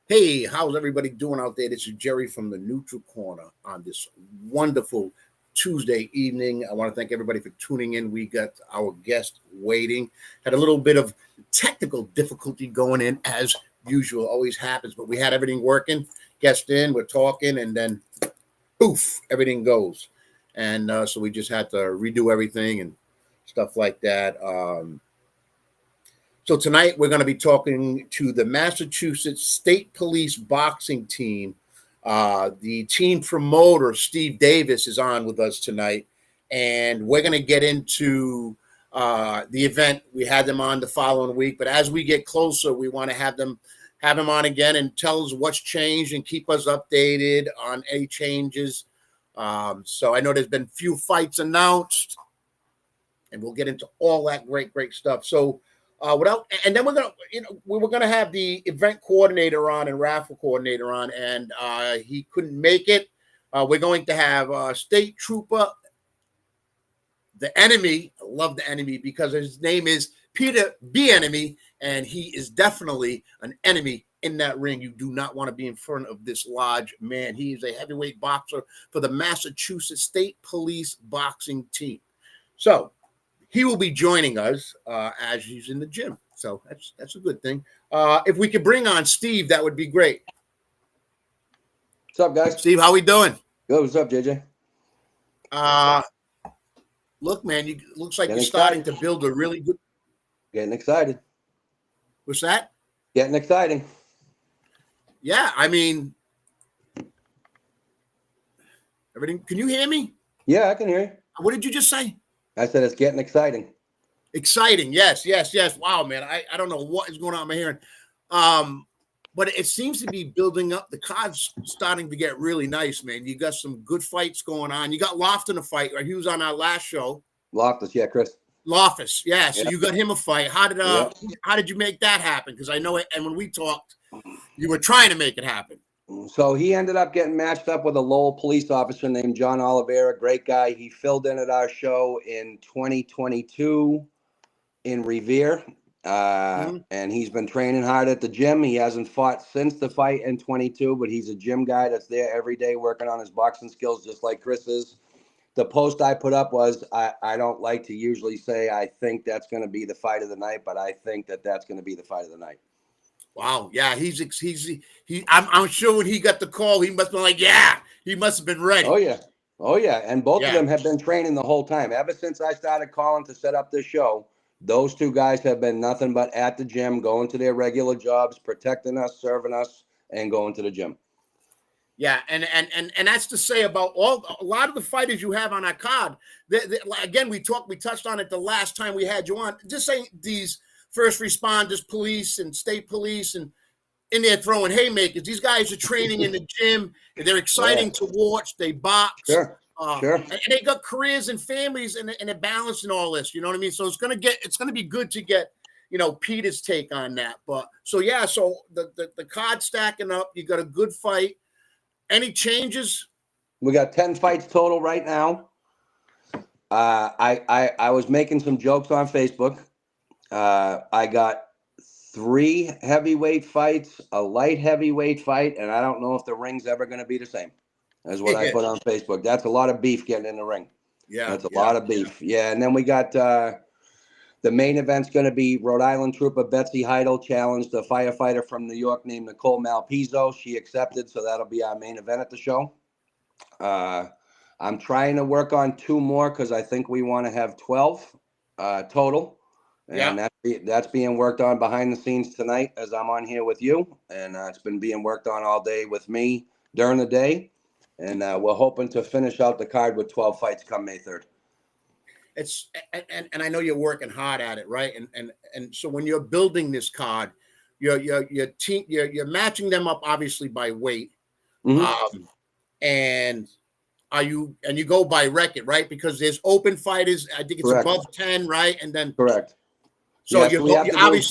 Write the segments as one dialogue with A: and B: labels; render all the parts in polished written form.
A: Hey, how's everybody doing out there? This is Jerry from the Neutral Corner on this wonderful Tuesday evening. I want to thank everybody for tuning in. We got our guest waiting. Had a little bit of technical difficulty going in as usual, always happens, but we had everything working. Guest in, we're talking, and then poof, everything goes. And so we just had to redo everything and stuff like that. So tonight we're going to be talking to the Massachusetts State Police boxing team. The team promoter, Steve Davis, is on with us tonight, and we're going to get into the event. We had them on the following week, but as we get closer, we want to have him on again and tell us what's changed and keep us updated on any changes. So I know there's been few fights announced, and we'll get into all that great stuff. So. And then we were gonna have the event coordinator on and raffle coordinator on, and he couldn't make it. We're going to have State Trooper, the enemy. I love the enemy because his name is Peter B. Enemy, and he is definitely an enemy in that ring. You do not want to be in front of this large man. He is a heavyweight boxer for the Massachusetts State Police boxing team. So. He will be joining us as he's in the gym. So that's a good thing. If we could bring on Steve, that would be great.
B: What's up, guys?
A: Steve, how we doing?
B: Good. What's up, JJ?
A: Look, man, looks like you're starting to build a really good.
B: Getting excited.
A: What's that?
B: Getting exciting.
A: Yeah, I mean, everything. Can you hear me?
B: Yeah, I can hear you.
A: What did you just say?
B: I said it's getting exciting.
A: Exciting, yes. Wow, man, I don't know what is going on in my hearing, but it seems to be building up. The card's starting to get really nice, man. You got some good fights going on. You got Loft in a fight, right? He was on our last show.
B: Loftus, yeah, Chris.
A: Loftus, yeah. So you got him a fight. How did you make that happen? Because I know it, and when we talked, you were trying to make it happen.
B: So he ended up getting matched up with a Lowell police officer named John Oliveira, great guy. He filled in at our show in 2022 in Revere, and he's been training hard at the gym. He hasn't fought since the fight in 22, but he's a gym guy that's there every day working on his boxing skills, just like Chris is. The post I put up was, I don't like to usually say I think that's going to be the fight of the night, but I think that's going to be the fight of the night.
A: Wow, yeah, I'm sure when he got the call, he must have been like, yeah, he must have been ready.
B: Oh yeah, and both of them have been training the whole time. Ever since I started calling to set up this show, those two guys have been nothing but at the gym, going to their regular jobs, protecting us, serving us, and going to the gym.
A: Yeah, and that's to say about a lot of the fighters you have on our card. Again, we touched on it the last time we had you on. Just saying these first responders, police, and state police, and in there throwing haymakers. These guys are training in the gym, and they're exciting to watch. They box.
B: Sure.
A: And they got careers and families, and they're balanced in all this. You know what I mean? So it's gonna be good to get Peter's take on that. But so the card stacking up. You got a good fight. Any changes?
B: We got 10 fights total right now. I was making some jokes on Facebook. I got 3 heavyweight fights, a light heavyweight fight, and I don't know if the ring's ever going to be the same as what I put on Facebook. That's a lot of beef getting in the ring.
A: Yeah.
B: That's a lot of beef. Yeah. And then we got the main event's going to be Rhode Island Trooper Betsy Heidel challenged a firefighter from New York named Nicole Malpizzo. She accepted, so that'll be our main event at the show. I'm trying to work on 2 more because I think we want to have 12 total. And that's being worked on behind the scenes tonight as I'm on here with you. And it's been being worked on all day with me during the day. And we're hoping to finish out the card with 12 fights come May 3rd.
A: And I know you're working hard at it, right? And so when you're building this card, you're matching them up obviously by weight.
B: Mm-hmm.
A: And you go by record, right? Because there's open fighters. I think it's
B: Correct.
A: above 10, right? And then
B: Correct.
A: So
B: Yes,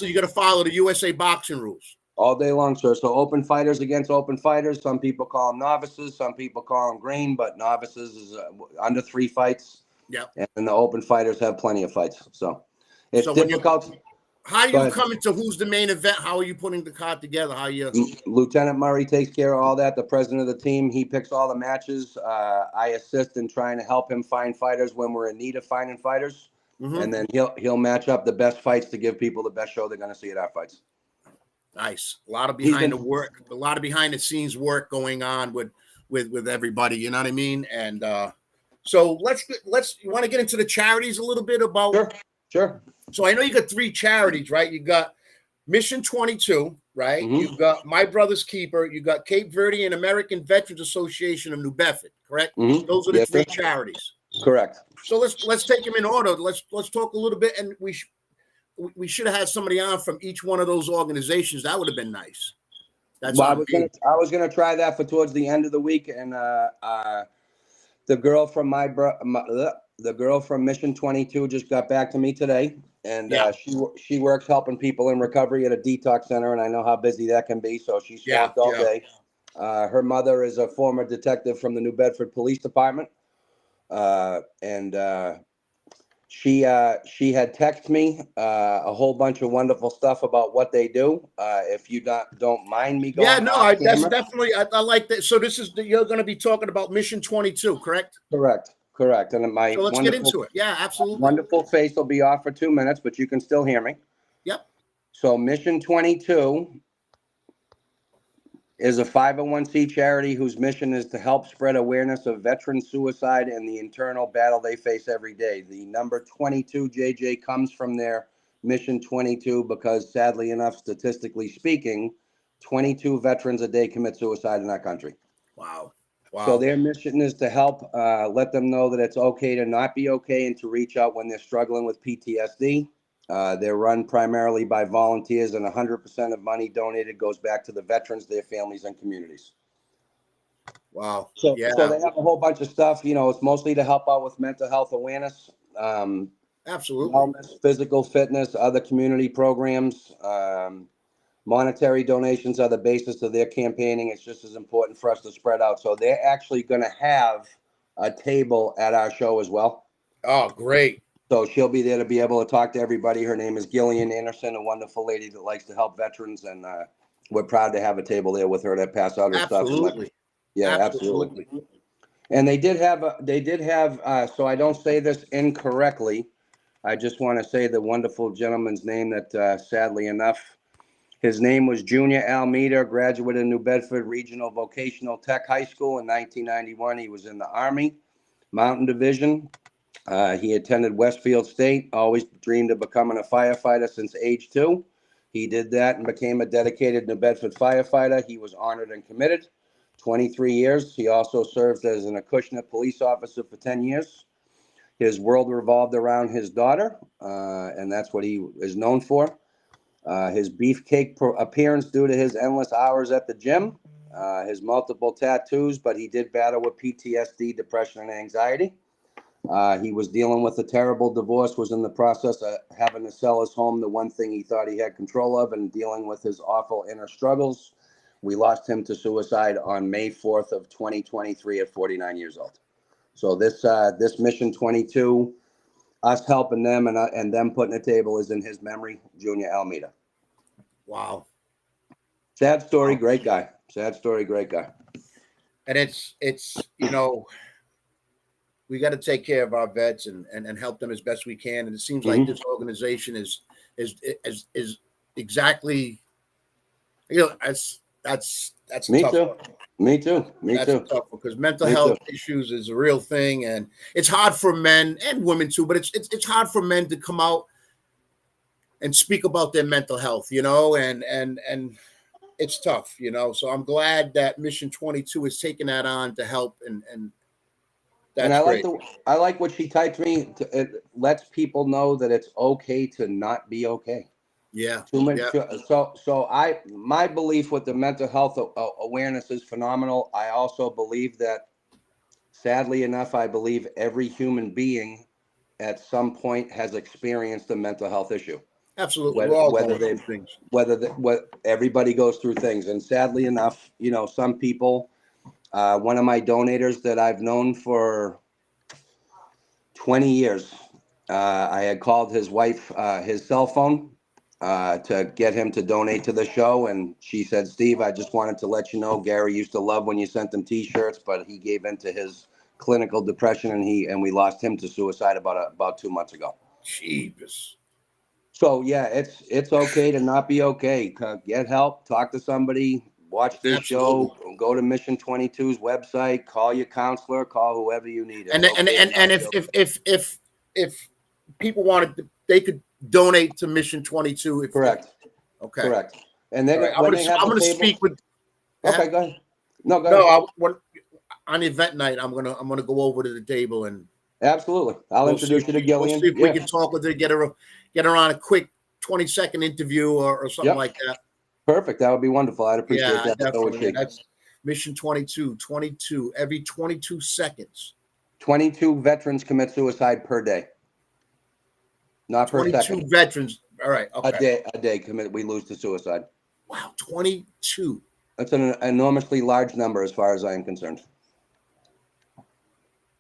A: you got to follow the USA boxing rules
B: all day long, sir. So open fighters against open fighters. Some people call them novices. Some people call them green, but novices is under 3 fights.
A: Yeah.
B: And the open fighters have plenty of fights. So it's difficult.
A: How are
B: Go
A: you
B: ahead.
A: coming to who's the main event? How are you putting the card together? How you?
B: Lieutenant Murray takes care of all that. The president of the team, he picks all the matches. I assist in trying to help him find fighters when we're in need of finding fighters, and then he'll match up the best fights to give people the best show they're going to see at our fights.
A: Nice. A lot of
B: He's
A: behind
B: been-
A: the work, a lot of behind the scenes work going on with everybody. You know what I mean? And so let's you want to get into the charities a little bit about.
B: Sure.
A: So I know you got 3 charities, right? You got Mission 22, right?
B: Mhm.
A: You got My Brother's Keeper. You got Cape Verde and American Veterans Association of New Bedford, correct?
B: Mhm.
A: Those are the
B: Yes,
A: 3
B: sir.
A: charities.
B: Correct.
A: So let's take them in order. Let's talk a little bit, and we should have had somebody on from each one of those organizations. That would have been nice. That's
B: Well,
A: on me.
B: I was gonna try that for towards the end of the week, and the girl from the girl from Mission 22 just got back to me today, and
A: Yeah.
B: she works helping people in recovery at a detox center, and I know how busy that can be, so she's swamped all day. Her mother is a former detective from the New Bedford Police Department, and she had texted me a whole bunch of wonderful stuff about what they do. If you don't mind me going,
A: Yeah, no,
B: off
A: that's
B: camera.
A: definitely I like that. So you're going to be talking about Mission 22, correct?
B: Correct. And my
A: So let's get into it. Yeah, absolutely.
B: wonderful face will be off for 2 minutes, but you can still hear me.
A: Yep.
B: So Mission 22 is a 501c charity whose mission is to help spread awareness of veteran suicide and the internal battle they face every day. The number 22, JJ, comes from their Mission 22 because, sadly enough, statistically speaking, 22 veterans a day commit suicide in our country.
A: Wow.
B: So their mission is to help let them know that it's okay to not be okay and to reach out when they're struggling with PTSD. They're run primarily by volunteers, and 100% of money donated goes back to the veterans, their families, and communities.
A: Wow.
B: So
A: Yeah.
B: they have a whole bunch of stuff. You know, it's mostly to help out with mental health awareness,
A: Absolutely.
B: wellness, physical fitness, other community programs. Monetary donations are the basis of their campaigning. It's just as important for us to spread out. So they're actually going to have a table at our show as well.
A: Oh, great.
B: So she'll be there to be able to talk to everybody. Her name is Gillian Anderson, a wonderful lady that likes to help veterans. And we're proud to have a table there with her to pass out her stuff.
A: Absolutely.
B: Yeah, absolutely. And they did have, so I don't say this incorrectly. I just want to say the wonderful gentleman's name that sadly enough, his name was Junior Almeida, graduate of New Bedford Regional Vocational Tech High School in 1991. He was in the Army, Mountain Division. He attended Westfield State, always dreamed of becoming a firefighter since age 2. He did that and became a dedicated New Bedford firefighter. He was honored and committed. 23 years. He also served as an Acushnet police officer for 10 years. His world revolved around his daughter, and that's what he is known for. His beefcake appearance due to his endless hours at the gym, his multiple tattoos, but he did battle with PTSD, depression, and anxiety. He was dealing with a terrible divorce, was in the process of having to sell his home, the one thing he thought he had control of, and dealing with his awful inner struggles. We lost him to suicide on May 4th of 2023 at 49 years old. So this Mission 22, us helping them and them putting a table is in his memory, Junior Almeida.
A: Wow.
B: Sad story, great guy. Sad story, great guy.
A: And it's you know, we got to take care of our vets and help them as best we can. And it seems like this organization is exactly, you know, that's a tough one.
B: Me too.
A: That's a tough one because mental
B: Me
A: health
B: too.
A: issues is a real thing, and it's hard for men and women too. But it's hard for men to come out and speak about their mental health, you know, and it's tough, you know. So I'm glad that Mission 22 is taking that on to help, and that's
B: and
A: great.
B: I like what she typed me. It lets people know that it's okay to not be okay.
A: Yeah.
B: So my belief with the mental health awareness is phenomenal. I also believe that, sadly enough, I believe every human being at some point has experienced a mental health issue.
A: Absolutely. We're all going through things.
B: What everybody goes through things. And sadly enough, you know, some people, one of my donators that I've known for 20 years, I had called his wife, his cell phone. to get him to donate to the show. And she said, Steve, I just wanted to let you know, Gary used to love when you sent him T-shirts, but he gave in to his clinical depression, and we lost him to suicide about 2 months ago.
A: Jeebus.
B: So yeah, it's okay to not be okay. Get help, talk to somebody, watch this show, go to Mission 22's website, call your counselor, call whoever you need.
A: And if people wanted, they could donate to Mission 22.
B: Correct.
A: Okay.
B: Correct. And they're
A: right. I'm going to speak with.
B: Okay, go ahead. No, go ahead.
A: On the event night, I'm gonna go over to the table and.
B: Absolutely, I'll introduce you to Gillian.
A: We'll see if we can talk with her, get her on a quick 20-second interview or something like that.
B: Perfect. That would be wonderful. I'd appreciate that.
A: Definitely. That's Mission 22. 22 every 22 seconds.
B: 22 veterans commit suicide per day. Not per second.
A: 22 veterans. All right. Okay.
B: A day commit. We lose to suicide.
A: Wow, 22.
B: That's an enormously large number as far as I am concerned.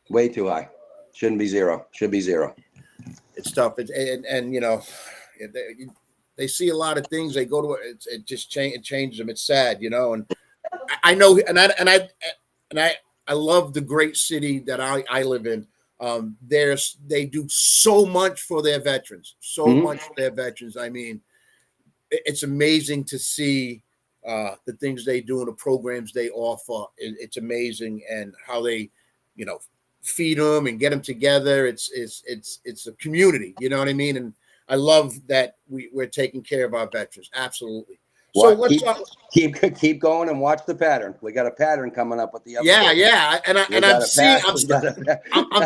B: Way too high. Shouldn't be zero. Should be zero.
A: It's tough. And you know, they see a lot of things. They go to it just changes them. It's sad, you know. And I know, and I love the great city that I live in. They do so much for their veterans. So much for their veterans. I mean, it's amazing to see the things they do and the programs they offer. It's amazing, and how they, you know, feed them and get them together. It's a community, you know what I mean? And I love that we're taking care of our veterans. Absolutely. So let's
B: keep going and watch the pattern. We got a pattern coming up with the
A: episode. Yeah. And I'm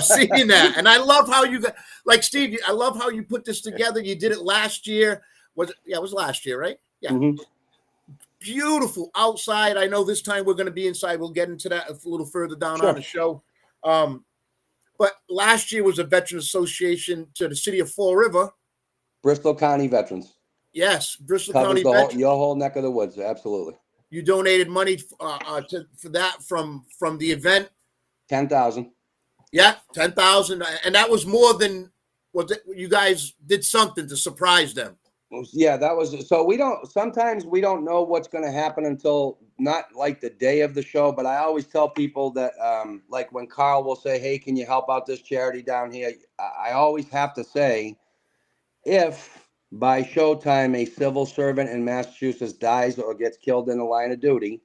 A: seeing that. And I love how you got, like, Steve, I love how you put this together. You did it last year. It was last year, right? Yeah. Mm-hmm. Beautiful outside. I know this time we're going to be inside. We'll get into that a little further down on the show. But last year was a Veteran Association to the city of Fall River.
B: Bristol County Veterans.
A: Yes, Bristol County Veterans.
B: Your whole neck of the woods, absolutely.
A: You donated money for that from the event.
B: 10,000.
A: Yeah, 10,000, and that was more than you guys did something to surprise them.
B: Yeah, that was so. Sometimes we don't know what's going to happen until not like the day of the show. But I always tell people that, like when Carl will say, "Hey, can you help out this charity down here?" I always have to say, if by showtime a civil servant in Massachusetts dies or gets killed in the line of duty,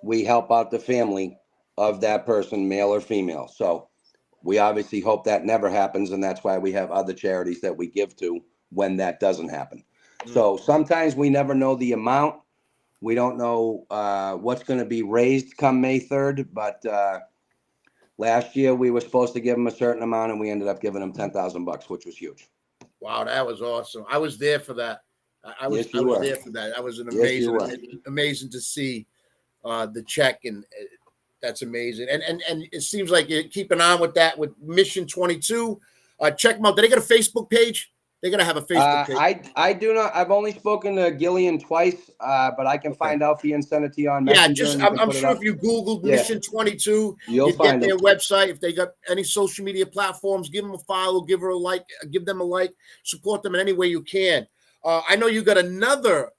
B: we help out the family of that person, male or female. So we obviously hope that never happens, and that's why we have other charities that we give to when that doesn't happen. So sometimes we never know the amount. We don't know what's going to be raised come May 3rd. But last year we were supposed to give them a certain amount, and we ended up giving them $10,000, which was huge.
A: Wow, that was awesome. I was there for that. I was there for that. That was amazing to see the check, and that's amazing. And it seems like you're keeping on with that with Mission 22. Check them out. Did they get a Facebook page? They're going to have a Facebook page.
B: I do not. I've only spoken to Gillian twice, but I can find out for you and send it to you on Messenger.
A: Yeah, I'm sure if you Googled Mission 22, you'll find their website. If they got any social media platforms, give them a follow, give them a like, support them in any way you can. I know you got another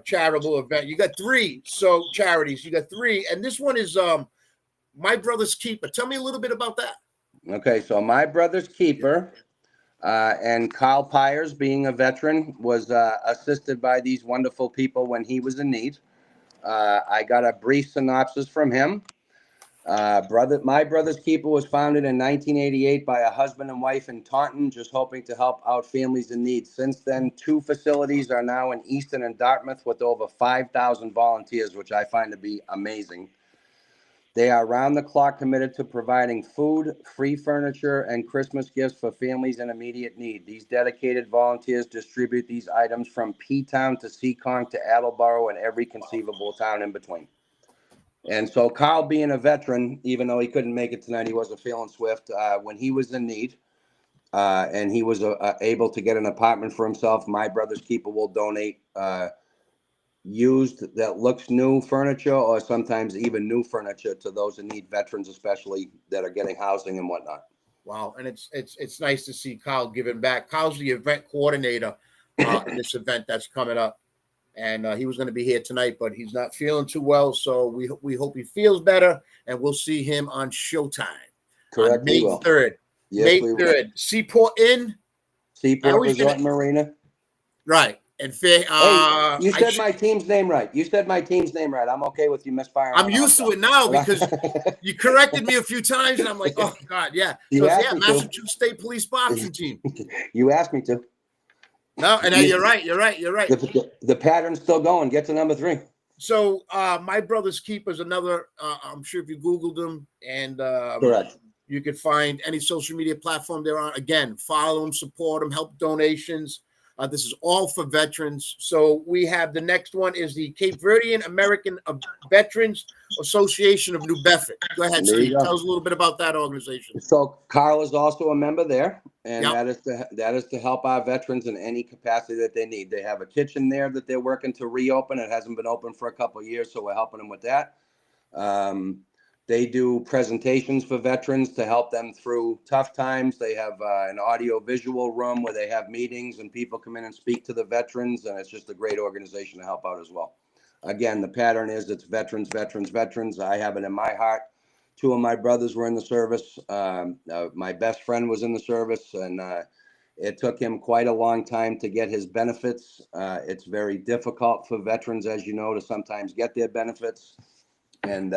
A: charitable event. You got 3 charities. You got 3, and this one is My Brother's Keeper. Tell me a little bit about that.
B: Okay, so My Brother's Keeper. And Carl Pyers, being a veteran, was assisted by these wonderful people when he was in need. I got a brief synopsis from him. My Brother's Keeper was founded in 1988 by a husband and wife in Taunton, just hoping to help out families in need. Since then, 2 facilities are now in Easton and Dartmouth with over 5,000 volunteers, which I find to be amazing. They are round-the-clock committed to providing food, free furniture, and Christmas gifts for families in immediate need. These dedicated volunteers distribute these items from P-Town to Seekonk to Attleboro and every conceivable town in between. And so Carl, being a veteran, even though he couldn't make it tonight, he wasn't feeling swift. When he was in need and he was able to get an apartment for himself, My Brother's Keeper will donate used that looks new furniture, or sometimes even new furniture, to those in need, veterans especially, that are getting housing and whatnot.
A: Wow, and it's nice to see Kyle giving back. Kyle's the event coordinator in this event that's coming up. And he was going to be here tonight, but he's not feeling too well. So we hope he feels better, and we'll see him on Showtime.
B: Correct.
A: On May 3rd.
B: Yes,
A: May 3rd. Seaport Inn.
B: Seaport Resort and Marina.
A: Right. And
B: hey, you said my team's name right. I'm okay with you misfiring.
A: I'm used to it now because you corrected me a few times, and I'm like, oh, God, yeah. So, yeah, Massachusetts State Police boxing team.
B: You asked me to.
A: No, and you're right.
B: The pattern's still going. Get to number 3.
A: So my brother's keeper is another. I'm sure if you Googled him, and
B: correct,
A: you can find any social media platform they're on. Again, follow them, support them, help donations. This is all for veterans. So we have the next one is the Cape Verdean American Veterans Association of New Bedford. Go ahead, Steve. Tell us a little bit about that organization.
B: So Carl is also a member there, and that is to help our veterans in any capacity that they need. They have a kitchen there that they're working to reopen. It hasn't been open for a couple of years, so we're helping them with that. They do presentations for veterans to help them through tough times. They have an audio-visual room where they have meetings and people come in and speak to the veterans, and it's just a great organization to help out as well. Again, the pattern is it's veterans, veterans, veterans. I have it in my heart. 2 of my brothers were in the service. My best friend was in the service, and it took him quite a long time to get his benefits. It's very difficult for veterans, as you know, to sometimes get their benefits. And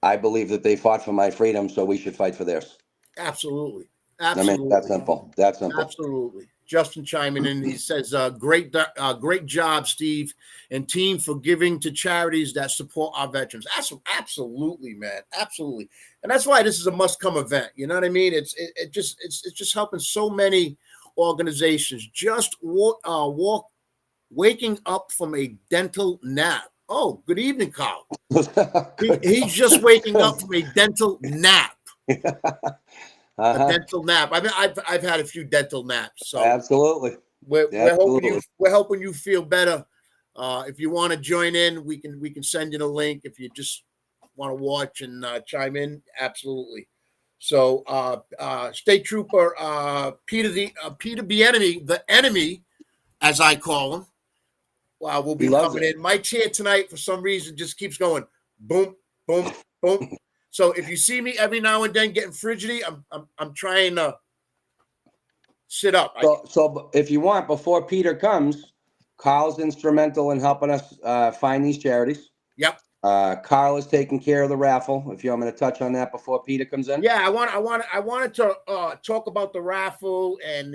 B: I believe that they fought for my freedom, so we should fight for theirs.
A: Absolutely.
B: I mean, that's simple. That's simple.
A: Absolutely. Justin chiming in. He says, great job, Steve, and team for giving to charities that support our veterans. Absolutely, man. Absolutely. And that's why this is a must-come event. You know what I mean? It's just helping so many organizations just waking up from a dental nap. Oh, good evening, Carl. He's just waking up from a dental nap. A dental nap. I mean, I've had a few dental naps. So
B: absolutely,
A: we're helping you feel better. If you want to join in, we can send you the link. If you just want to watch and chime in, absolutely. So, State Trooper Peter Bienemy, the enemy, as I call him. Wow, we'll be coming in. My chair tonight, for some reason, just keeps going boom, boom, boom. So if you see me every now and then getting frigidity, I'm trying to sit up.
B: So if you want, before Peter comes, Carl's instrumental in helping us find these charities.
A: Yep.
B: Carl is taking care of the raffle. If you want me to touch on that before Peter comes in.
A: Yeah, I wanted to talk about the raffle and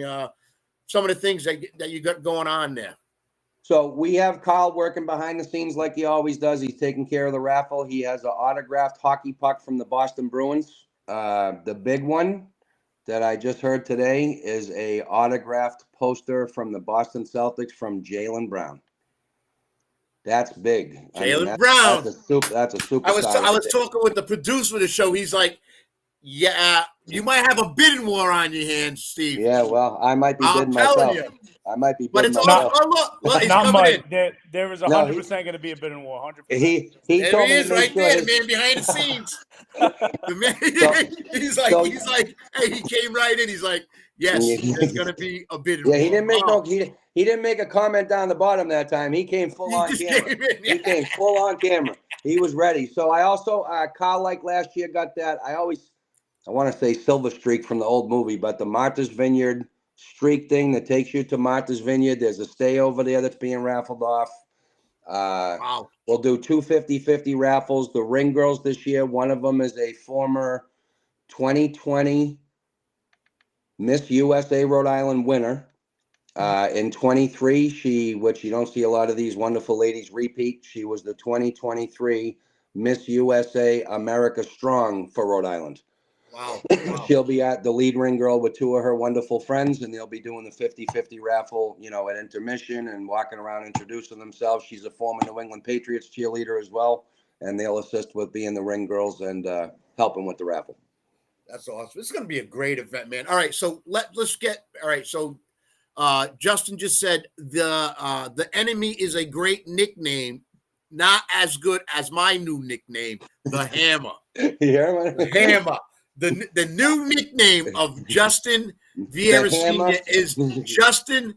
A: some of the things that you got going on there.
B: So we have Carl working behind the scenes like he always does. He's taking care of the raffle. He has an autographed hockey puck from the Boston Bruins. The big one that I just heard today is a autographed poster from the Boston Celtics from Jaylen Brown. That's big.
A: Jaylen Brown.
B: That's a superstar.
A: I was talking with the producer of the show. He's like, yeah, you might have a bidding war on your hands, Steve.
B: Yeah, well, I might be bidding myself. I might be bidding myself.
A: Look, he's
C: not
A: coming
C: Mike. There is 100% going to be a bidding war. 100%.
B: He
A: told
B: me
A: is right there, the man behind the scenes. The man, he's like, hey, he came right in. He's like, yes, there's going to be a bidding war.
B: He didn't make he didn't make a comment down the bottom that time. He came full on camera. He came full on camera. He was ready. So I also, Carl, like last year, got that. I want to say silver streak from the old movie, but the Martha's Vineyard streak thing that takes you to Martha's Vineyard. There's a stay over there that's being raffled off.
A: Wow.
B: We'll do 2 50-50 raffles. The Ring Girls this year, one of them is a former 2020 Miss USA Rhode Island winner. In 23, which you don't see a lot of these wonderful ladies repeat, she was the 2023 Miss USA America Strong for Rhode Island.
A: Wow.
B: She'll be at the lead ring girl with 2 of her wonderful friends, and they'll be doing the 50-50 raffle, at intermission and walking around introducing themselves. She's a former New England Patriots cheerleader as well, and they'll assist with being the ring girls and helping with the raffle.
A: That's awesome. This is going to be a great event, man. All right, so let's get – all right, so Justin just said the enemy is a great nickname, not as good as my new nickname, the Hammer.
B: Yeah, man.
A: The Hammer. The new nickname of Justin Vieira Sr. is Justin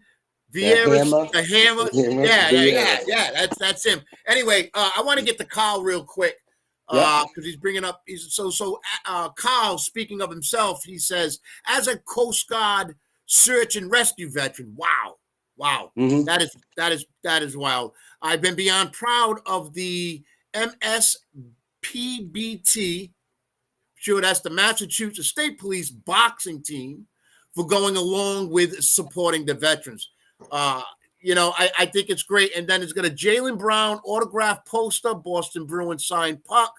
A: Vieira, the Hammer. Yeah. That's him. Anyway, I want to get to Kyle real quick because he's bringing up. Kyle, speaking of himself, he says, as a Coast Guard search and rescue veteran, wow,
B: Mm-hmm.
A: that is wild. I've been beyond proud of the MSPBT. Sure, that's the Massachusetts State Police boxing team for going along with supporting the veterans. I think it's great. And then it's got a Jaylen Brown autograph poster, Boston Bruins signed puck.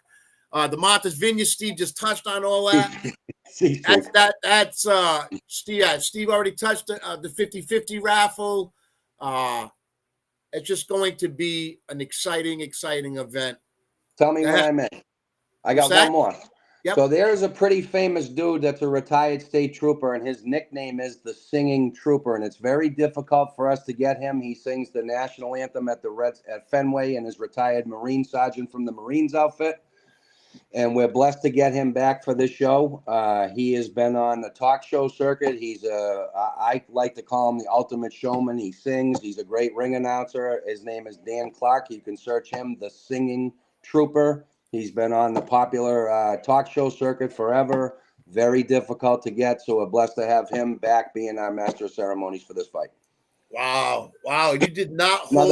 A: The Martha's Vineyard, Steve just touched on all that. That's Steve. Steve already touched the 50-50 raffle. It's just going to be an exciting event.
B: Tell me what I meant. I got one more.
A: Yep.
B: So there's a pretty famous dude that's a retired state trooper, and his nickname is the Singing Trooper, and it's very difficult for us to get him. He sings the national anthem at Fenway and is retired Marine Sergeant from the Marines outfit, and we're blessed to get him back for this show. He has been on the talk show circuit. I like to call him the ultimate showman. He sings. He's a great ring announcer. His name is Dan Clark. You can search him, the Singing Trooper. He's been on the popular talk show circuit forever. Very difficult to get, so we're blessed to have him back being our master of ceremonies for this fight.
A: Wow. You did not hold...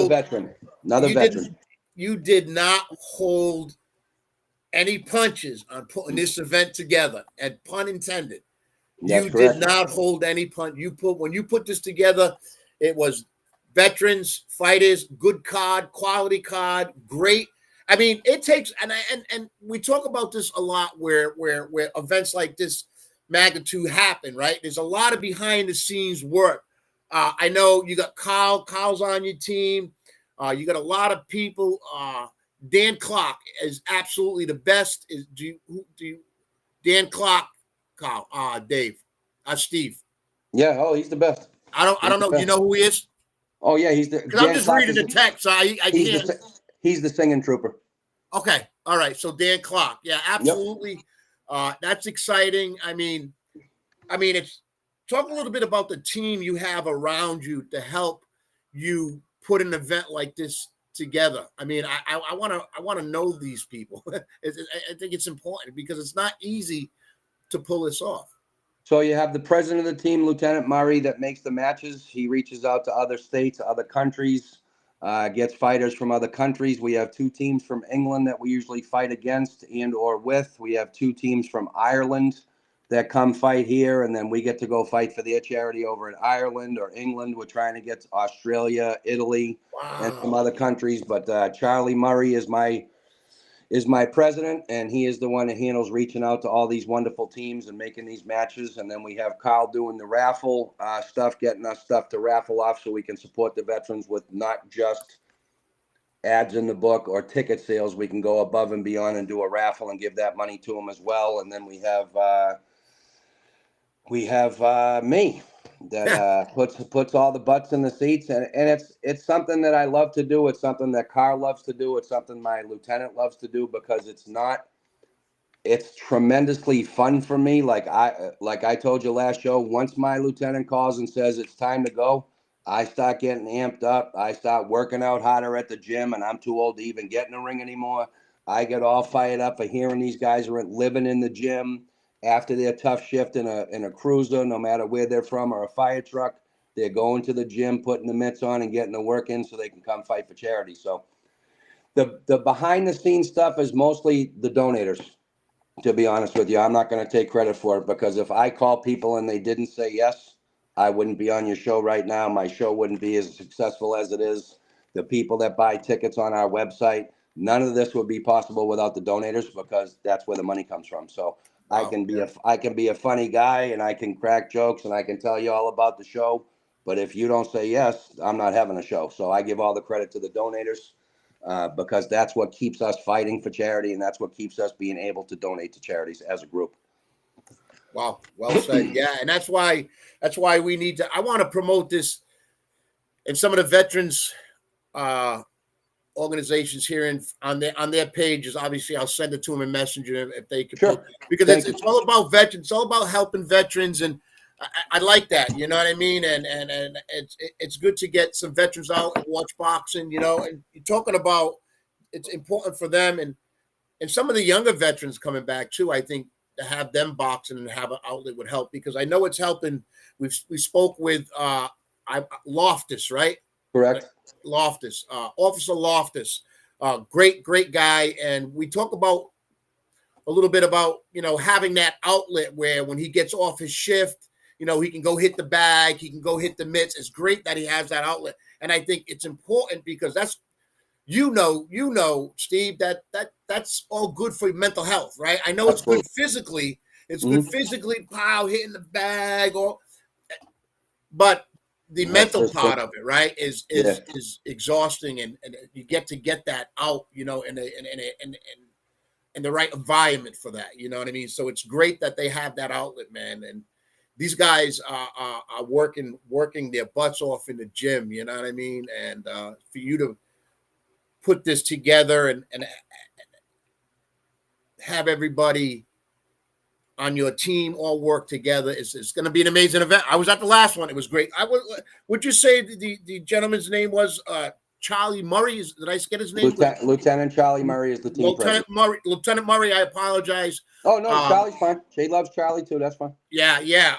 B: Another veteran.
A: You did not hold any punches on putting this event together, and pun intended.
B: That's correct.
A: Did not hold any punch. When you put this together, it was veterans, fighters, good card, quality card, great. I mean, it takes, and we talk about this a lot where events like this magnitude happen, right? There's a lot of behind the scenes work. I know you got Kyle's on your team. You got a lot of people. Dan Clark is absolutely the best. Dan Clark, Kyle, Dave, Steve.
B: Yeah, he's the best.
A: I don't know. Do you know who he is?
B: Oh yeah, he's the.
A: I'm just reading the text, so I can't.
B: He's the Singing Trooper.
A: Okay. All right. So Dan Clark. Yeah, absolutely. Yep. That's exciting. I mean, it's talk a little bit about the team you have around you to help you put an event like this together. I mean, I want to know these people. I think it's important because it's not easy to pull this off.
B: So you have the president of the team, Lieutenant Murray, that makes the matches. He reaches out to other states, other countries. Gets fighters from other countries. We have 2 teams from England that we usually fight against and or with. We have 2 teams from Ireland that come fight here, and then we get to go fight for their charity over in Ireland or England. We're trying to get to Australia, Italy, and some other countries. But Charlie Murray is my president, and he is the one that handles reaching out to all these wonderful teams and making these matches. And then we have Kyle doing the raffle stuff, getting us stuff to raffle off so we can support the veterans with not just ads in the book or ticket sales. We can go above and beyond and do a raffle and give that money to them as well. And then we have me that puts all the butts in the seats, and it's something that I love to do. It's something that Carl loves to do. It's something my lieutenant loves to do because it's tremendously fun for me. Like I told you last show, once my lieutenant calls and says it's time to go, I start getting amped up. I start working out harder at the gym, and I'm too old to even get in the ring anymore. I get all fired up for hearing these guys are living in the gym after their tough shift in a cruiser, no matter where they're from, or a fire truck. They're going to the gym, putting the mitts on and getting the work in so they can come fight for charity. So the behind the scenes stuff is mostly the donators, to be honest with you. I'm not going to take credit for it, because if I call people and they didn't say yes, I wouldn't be on your show right now. My show wouldn't be as successful as it is. The people that buy tickets on our website, none of this would be possible without the donators, because that's where the money comes from. So I can be a funny guy, and I can crack jokes, and I can tell you all about the show. But if you don't say yes, I'm not having a show. So I give all the credit to the donators, because that's what keeps us fighting for charity, and that's what keeps us being able to donate to charities as a group.
A: Wow, well said. Yeah, and that's why we need to. I want to promote this, and some of the veterans organizations here on their pages. Obviously, I'll send it to them in Messenger if they could,
B: Sure.
A: because it's all about veterans. It's all about helping veterans, and I like that. You know what I mean? And it's good to get some veterans out and watch boxing. You know, and you're talking about it's important for them and some of the younger veterans coming back too. I think to have them boxing and have an outlet would help, because I know it's helping. We spoke with Loftus, right?
B: Correct.
A: Loftus, Officer Loftus, great guy, and we talk about a little bit about having that outlet where when he gets off his shift, he can go hit the bag, he can go hit the mitts. It's great that he has that outlet, and I think it's important because that's Steve, that's all good for mental health, right? I know it's good physically. It's good physically, hitting the bag, but the mental part of it, right, is exhausting, and you get that out, in the right environment for that. You know what I mean? So it's great that they have that outlet, man. And these guys are working their butts off in the gym. You know what I mean? And for you to put this together and have everybody on your team all work together, it's going to be an amazing event. I was at the last one; it was great. Would you say the gentleman's name was Charlie Murray? Did I get his name?
B: Lieutenant Charlie Murray is the team president.
A: Lieutenant Murray. I apologize.
B: Oh no, Charlie's fine. Jay loves Charlie too. That's fine.
A: Yeah.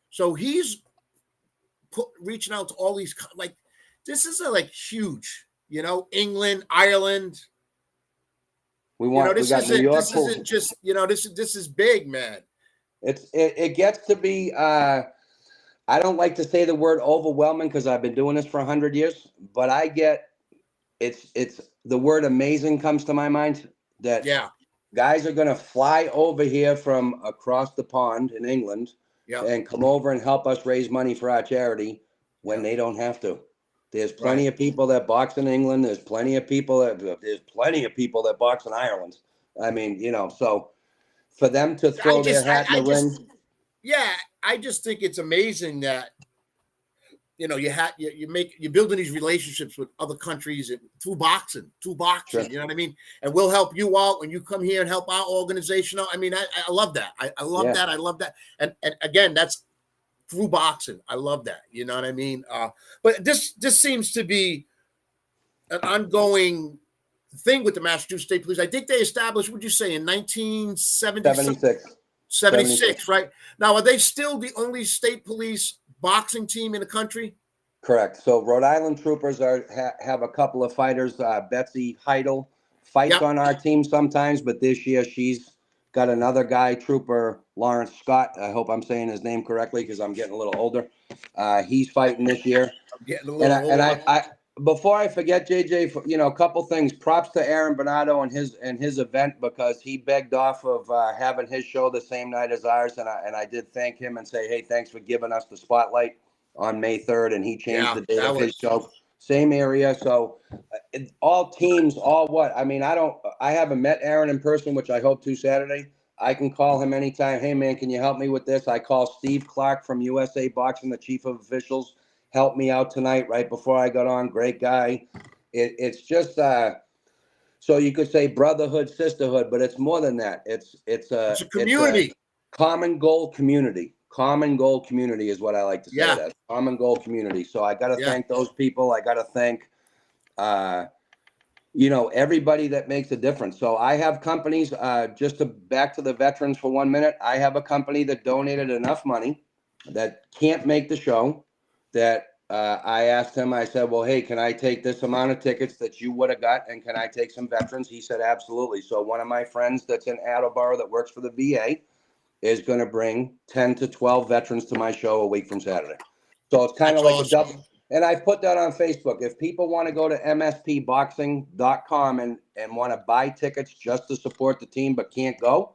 A: So he's reaching out to all these, like, this is huge. England, Ireland.
B: We got New York.
A: This isn't just, this is big, man.
B: It gets to be, I don't like to say the word overwhelming because I've been doing this for 100 years, but it's the word amazing comes to my mind, that guys are going to fly over here from across the pond in England and come over and help us raise money for our charity when they don't have to. There's plenty of people that box in England. There's plenty of people that box in Ireland. I mean, so for them to throw their hat in the ring.
A: Yeah, I just think it's amazing that you're building these relationships with other countries through boxing. Sure. You know what I mean? And we'll help you out when you come here and help our organization out. I mean, I love that. I love that. I love that. And again, that's through boxing. I love that. You know what I mean? But this seems to be an ongoing thing with the Massachusetts State Police. I think they established, what'd you say, in 1976? 76, right? Now, are they still the only state police boxing team in the country?
B: Correct. So Rhode Island Troopers have a couple of fighters. Betsy Heidel fights on our team sometimes, but this year she's got another guy, Trooper Lawrence Scott. I hope I'm saying his name correctly because I'm getting a little older. He's fighting this year.
A: I'm getting a little older.
B: And I before I forget, JJ, a couple things. Props to Aaron Bernardo and his event, because he begged off of having his show the same night as ours, and I did thank him and say, hey, thanks for giving us the spotlight on May 3rd, and he changed the date of his show. Same area. So all teams, I mean, I haven't met Aaron in person, which I hope to Saturday. I can call him anytime. Hey, man, can you help me with this? I call Steve Clark from USA Boxing, the chief of officials. Help me out tonight right before I got on. Great guy. It's just so you could say brotherhood, sisterhood, but it's more than that. It's a
A: community.
B: It's a common goal community. Common goal community is what I like to say. That common goal community. So I got to thank those people. I got to thank, everybody that makes a difference. So I have companies, back to the veterans for 1 minute. I have a company that donated enough money that can't make the show, that I asked him, I said, well, hey, can I take this amount of tickets that you would have got, and can I take some veterans? He said, absolutely. So one of my friends that's in Attleboro that works for the VA is going to bring 10 to 12 veterans to my show a week from Saturday. So it's kind of like a double. And I put that on Facebook. If people want to go to mspboxing.com and want to buy tickets just to support the team but can't go,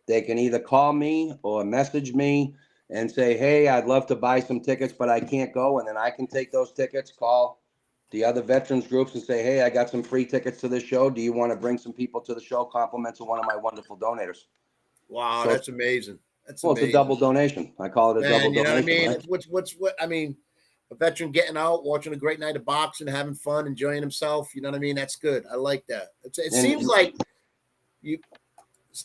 B: they can either call me or message me and say, hey, I'd love to buy some tickets, but I can't go. And then I can take those tickets, call the other veterans groups and say, hey, I got some free tickets to this show. Do you want to bring some people to the show? Compliments of one of my wonderful donators.
A: Wow, so, that's amazing. That's
B: amazing. It's a double donation. I call it a double donation.
A: You know what I mean?
B: Right?
A: What I mean, a veteran getting out, watching a great night of boxing, having fun, enjoying himself. You know what I mean? That's good. I like that. It seems like you.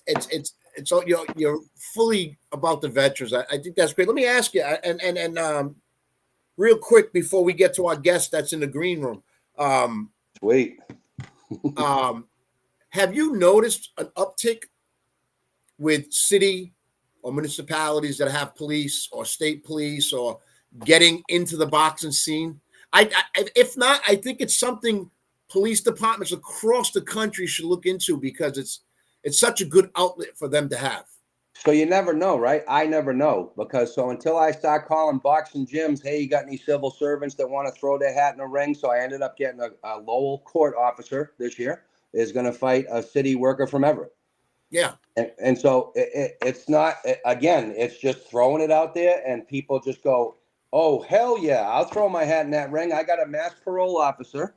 A: It's all you're fully about the veterans. I think that's great. Let me ask you, and real quick before we get to our guest that's in the green room.
B: Sweet.
A: Have you noticed an uptick with city or municipalities that have police or state police or getting into the boxing scene? If not, I think it's something police departments across the country should look into because it's such a good outlet for them to have.
B: So you never know, right? I never know because until I start calling boxing gyms, hey, you got any civil servants that want to throw their hat in the ring? So I ended up getting a Lowell court officer this year is going to fight a city worker from Everett.
A: Yeah.
B: And so it's not, again, it's just throwing it out there and people just go, oh, hell yeah, I'll throw my hat in that ring. I got a mass parole officer.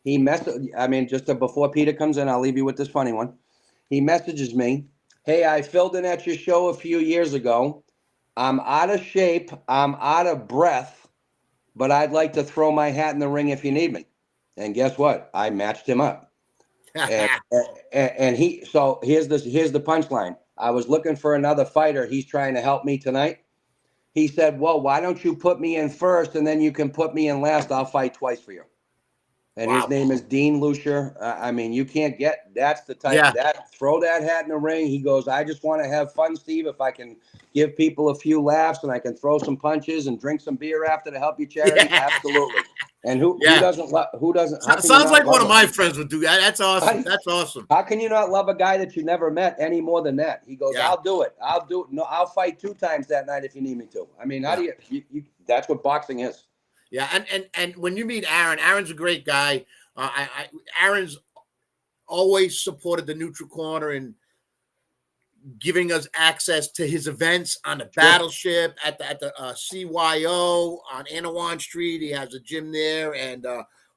B: Before Peter comes in, I'll leave you with this funny one. He messages me, hey, I filled in at your show a few years ago. I'm out of shape. I'm out of breath, but I'd like to throw my hat in the ring if you need me. And guess what? I matched him up. and here's the punchline. I was looking for another fighter. He's trying to help me tonight. He said, well, why don't you put me in first and then you can put me in last. I'll fight twice for you. And His name is Dean Lucier. You can't get, that's the type that throw that hat in the ring. He goes, I just want to have fun, Steve. If I can give people a few laughs and I can throw some punches and drink some beer after to help your charity. Absolutely. And who doesn't
A: sounds like one of my friends would do that. That's awesome. That's awesome.
B: How can you not love a guy that you never met any more than that? He goes, I'll do it. No, I'll fight 2 times that night if you need me to. How do you that's what boxing is.
A: Yeah, and when you meet Aaron's a great guy. Aaron's always supported the Neutral Corner and giving us access to his events on the Battleship at the CYO on Anawan Street. He has a gym there, and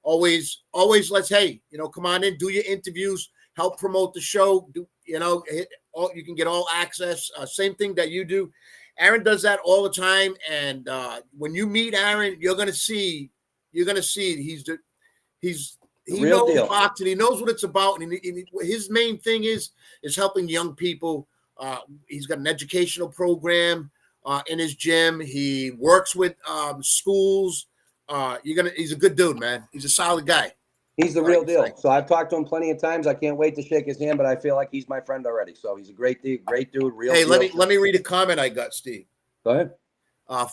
A: always let's come on in, do your interviews, help promote the show. You can get all access. Same thing that you do. Aaron does that all the time, and when you meet Aaron, you're gonna see he knows boxing, he knows what it's about, and his main thing is helping young people. He's got an educational program in his gym. He works with schools. He's a good dude, man. He's a solid guy.
B: He's the real deal. So I've talked to him plenty of times. I can't wait to shake his hand, but I feel like he's my friend already. So he's a great dude, real deal.
A: Let me read a comment I got, Steve.
B: Go ahead.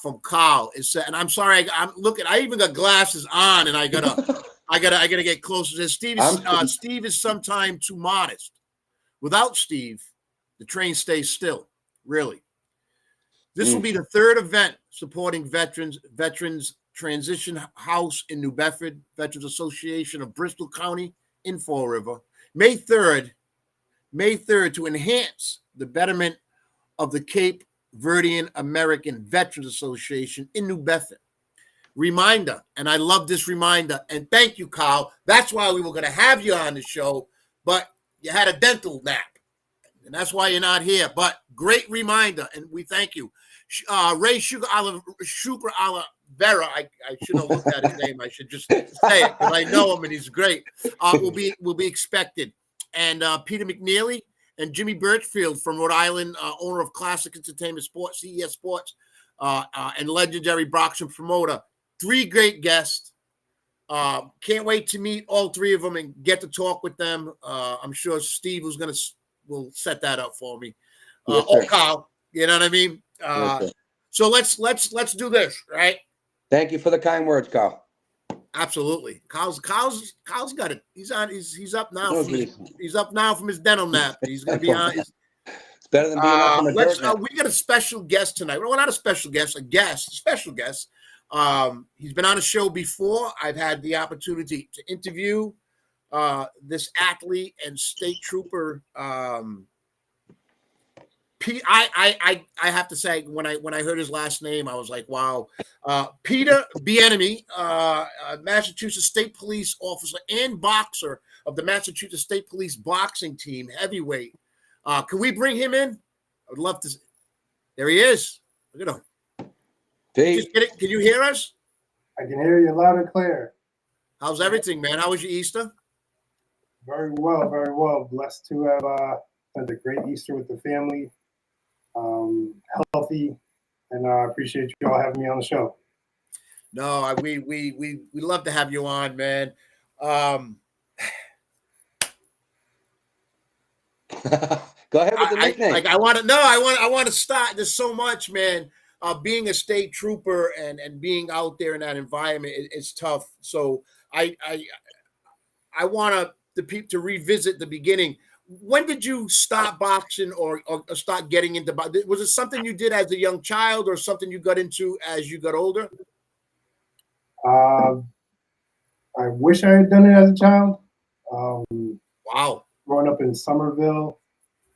A: From Carl. And I'm sorry, I'm looking. I even got glasses on, and I gotta get closer. Steve is sometimes too modest. Without Steve, the train stays still. Really. This will be the 3rd event supporting veterans Transition House in New Bedford, Veterans Association of Bristol County in Fall River. May 3rd to enhance the betterment of the Cape Verdean American Veterans Association in New Bedford. Reminder, and I love this reminder, and thank you, Kyle. That's why we were going to have you on the show, but you had a dental nap, and that's why you're not here. But great reminder, and we thank you. Ray Sugar Vera, I shouldn't have looked at his name. I should just say it because I know him and he's great. Will be expected, and Peter McNeely and Jimmy Birchfield from Rhode Island, owner of Classic Entertainment Sports, CES Sports, and legendary boxing promoter. 3 great guests. Can't wait to meet all 3 of them and get to talk with them. I'm sure Steve will set that up for me. Or Kyle, you know what I mean? So let's do this, right?
B: Thank you for the kind words, Kyle.
A: Absolutely. Kyle's got it. He's up now. He's up now from his dental nap. He's gonna be on. It's
B: better than being up from a dirt nap.
A: We got a special guest tonight. Well, not a special guest, special guest. He's been on a show before. I've had the opportunity to interview this athlete and state trooper. I have to say, when I heard his last name, I was like, wow. Peter Bienemy, Massachusetts State Police officer and boxer of the Massachusetts State Police boxing team, heavyweight. Can we bring him in? I would love to. There he is. Look at him. Can you hear us?
D: I can hear you loud and clear.
A: How's everything, man? How was your Easter?
D: Very well, very well. Blessed to have had a great Easter with the family, healthy, and I appreciate you all having me on the show.
A: No, we love to have you on, man.
B: Go ahead with the nickname.
A: I want to start. There's so much, man. Being a state trooper and being out there in that environment, it's tough. So I want the people to revisit the beginning. When did you start boxing or start getting into boxing? Was it something you did as a young child or something you got into as you got older?
D: I wish I had done it as a child.
A: Wow.
D: Growing up in Somerville,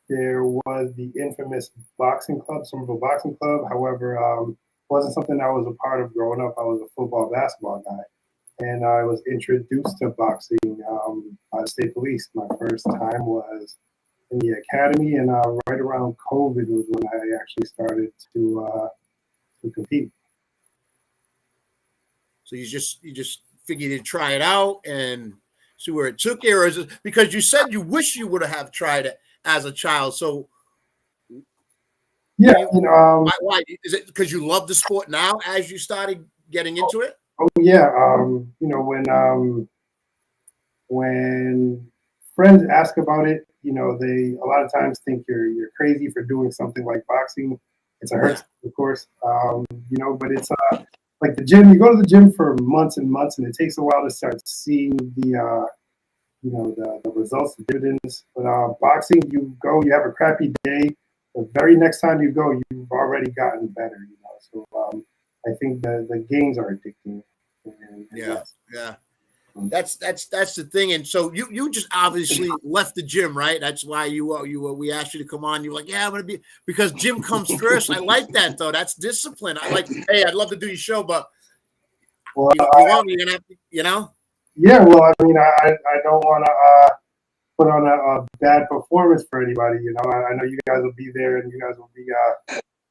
D: there was the infamous boxing club, Somerville Boxing Club. However, wasn't something I was a part of growing up. I was a football, basketball guy. And I was introduced to boxing by the state police. My first time was in the academy, and right around COVID was when I actually started to compete.
A: So you just figured you'd try it out and see where it took you, or is it because you said you wish you would have tried it as a child? So
D: yeah,
A: why is it because you love the sport now as you started getting into it?
D: Oh yeah, when friends ask about it, they a lot of times think you're crazy for doing something like boxing. It's a hurt, of course, but it's like the gym. You go to the gym for months and months, and it takes a while to start seeing the results, the dividends. But boxing, you go, you have a crappy day. The very next time you go, you've already gotten better. So I think the gains are addicting.
A: Yeah. That's the thing. And so you just obviously left the gym, right? That's why we asked you to come on. You're like, yeah, I'm gonna be, because gym comes first. I like that though. That's discipline. I like, hey, I'd love to do your show, but you're gonna have to,
D: Yeah, well, I mean, I don't want to put on a bad performance for anybody. I know you guys will be there and you guys will be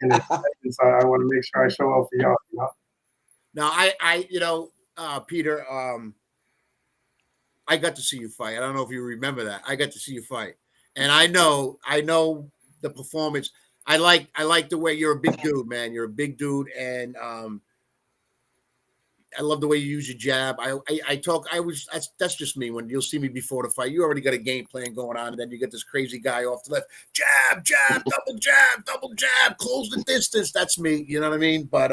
D: in attendance. So I want to make sure I show up for y'all.
A: Now, Peter, I got to see you fight. I don't know if you remember that. I got to see you fight, and I know the performance. I like the way you're a big dude, man. You're a big dude, and I love the way you use your jab. That's just me. When you'll see me before the fight, you already got a game plan going on, and then you get this crazy guy off the left, jab, double jab, close the distance. That's me. You know what I mean? But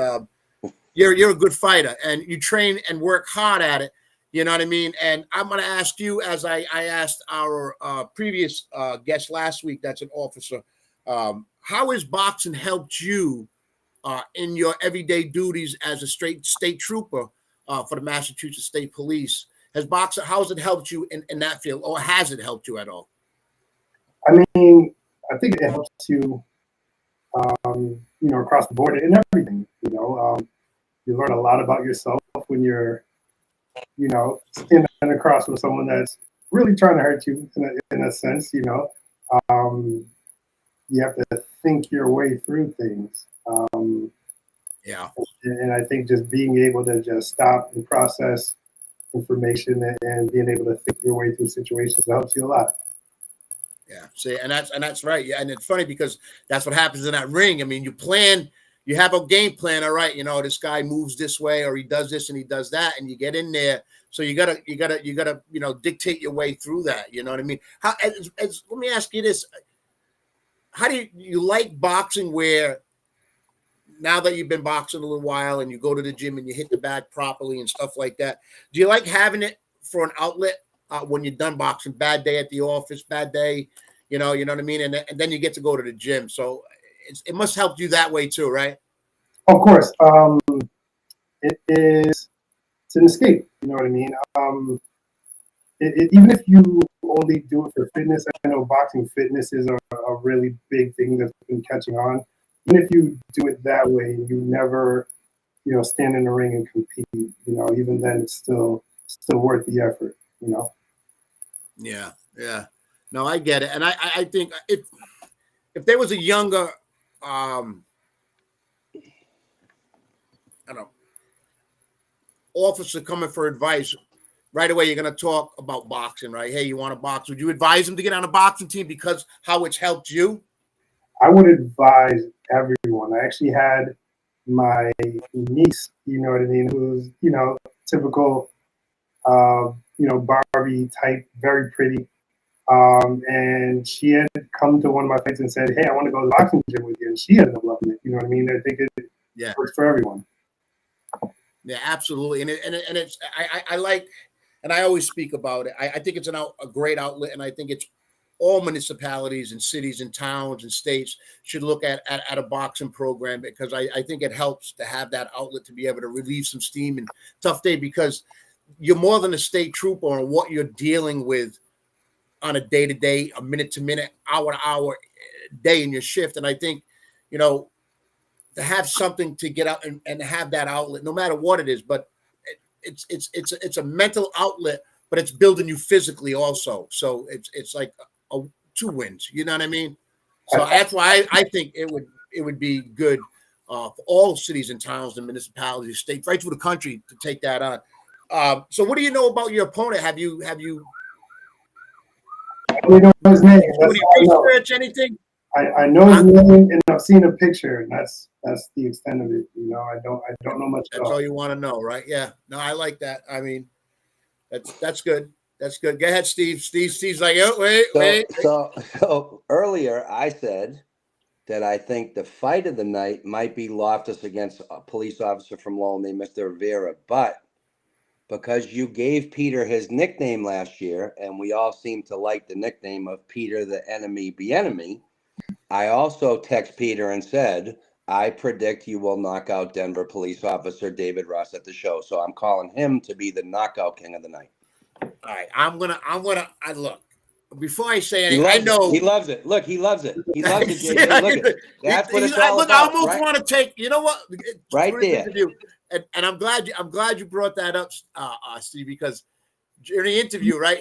A: you're a good fighter, and you train and work hard at it. You know what I mean? And I'm going to ask you, as I asked our previous guest last week, that's an officer, how has boxing helped you in your everyday duties as a state trooper for the Massachusetts State Police? How has it helped you in that field, or has it helped you at all?
D: I mean, I think it helps you, across the board in everything. You learn a lot about yourself when you're, standing across with someone that's really trying to hurt you in a sense. You have to think your way through things.
A: Yeah.
D: And I think just being able to just stop and process information and being able to think your way through situations helps you a lot.
A: Yeah. See, and that's right. Yeah. And it's funny because that's what happens in that ring. I mean, you have a game plan. All right. This guy moves this way, or he does this and he does that, and you get in there. So you gotta, dictate your way through that. You know what I mean? Let me ask you this. How do you like boxing where, now that you've been boxing a little while and you go to the gym and you hit the bag properly and stuff like that, do you like having it for an outlet when you're done boxing? Bad day at the office, bad day, you know what I mean? And then you get to go to the gym. So it must help you that way too, right?
D: Of course. It's an escape. You know what I mean? Even if you only do it for fitness, I know boxing fitness is a really big thing that's been catching on. Even if you do it that way, you never, stand in the ring and compete. Even then, it's still worth the effort.
A: Yeah. No, I get it, and I think if there was a younger, I don't know, officer coming for advice, right away you're going to talk about boxing, right? Hey, you want to box? Would you advise him to get on a boxing team because how it's helped you?
D: I would advise everyone. I actually had my niece, you know what I mean, who's, typical, Barbie type, very pretty. And she had come to one of my fights and said, "Hey, I want to go to the boxing gym with you." And she ended up loving it. You know what I mean? I think it works for everyone.
A: Yeah, absolutely. And it's I like, and I always speak about it. I think it's a great outlet, and I think it's all municipalities and cities and towns and states should look at a boxing program, because I think it helps to have that outlet to be able to relieve some steam in tough day, because you're more than a state trooper on what you're dealing with on a day-to-day, a minute-to-minute, hour-to-hour day in your shift. And I think, to have something to get out and have that outlet, no matter what it is, but it's a mental outlet, but it's building you physically also. So it's like two wins. You know what I mean? So that's why I think it would be good for all cities and towns and municipalities, states, right through the country to take that on. So what do you know about your opponent? Have you
D: We know his name.
A: do you research anything?
D: I know his name, and I've seen a picture, and that's the extent of it. I don't know much.
A: That's all you want to know, right? Yeah. No, I like that. I mean, that's good. That's good. Go ahead, Steve. Steve's like, oh, wait.
B: So earlier I said that I think the fight of the night might be Loftus against a police officer from Lowell named Mr. Rivera, but because you gave Peter his nickname last year, and we all seem to like the nickname of Peter the Enemy Bienemy, I also text Peter and said, I predict you will knock out Denver police officer David Ross at the show. So I'm calling him to be the knockout king of the night.
A: All right. I look, before I say anything, I know
B: he loves it. Look, he loves it. He loves it, JJ. Look it. That's what it's all about.
A: I almost want to take, you know what?
B: Right there.
A: And I'm glad you brought that up, Steve, because during the interview, right?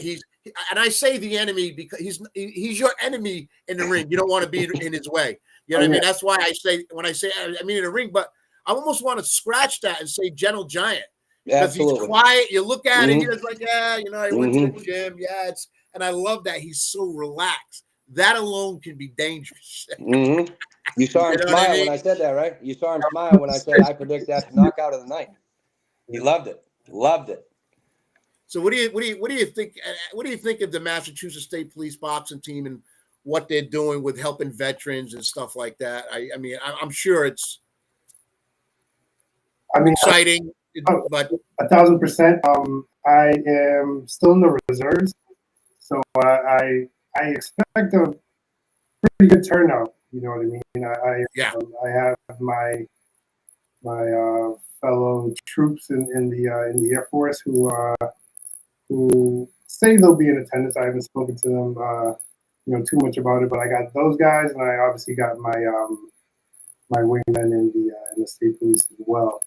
A: And I say the enemy because he's your enemy in the ring. You don't want to be in his way. You know what I mean? That's why I say, when I say, I mean in the ring, but I almost want to scratch that and say gentle giant. Because he's quiet. You look at it, he's like, I went to the gym. Yeah, and I love that he's so relaxed. That alone can be dangerous.
B: You saw him smile when I said that, right? You saw him smile when I said I predict that knockout of the night. He loved it. Loved it.
A: So what do you think? What do you think of the Massachusetts State Police boxing team and what they're doing with helping veterans and stuff like that? I mean, I'm sure it's exciting, but
D: 1,000%. I am still in the reserves, so I expect a pretty good turnout. You know what I mean? I have my fellow troops in the Air Force who say they'll be in attendance. I haven't spoken to them, too much about it, but I got those guys, and I obviously got my wingmen in the state police as well.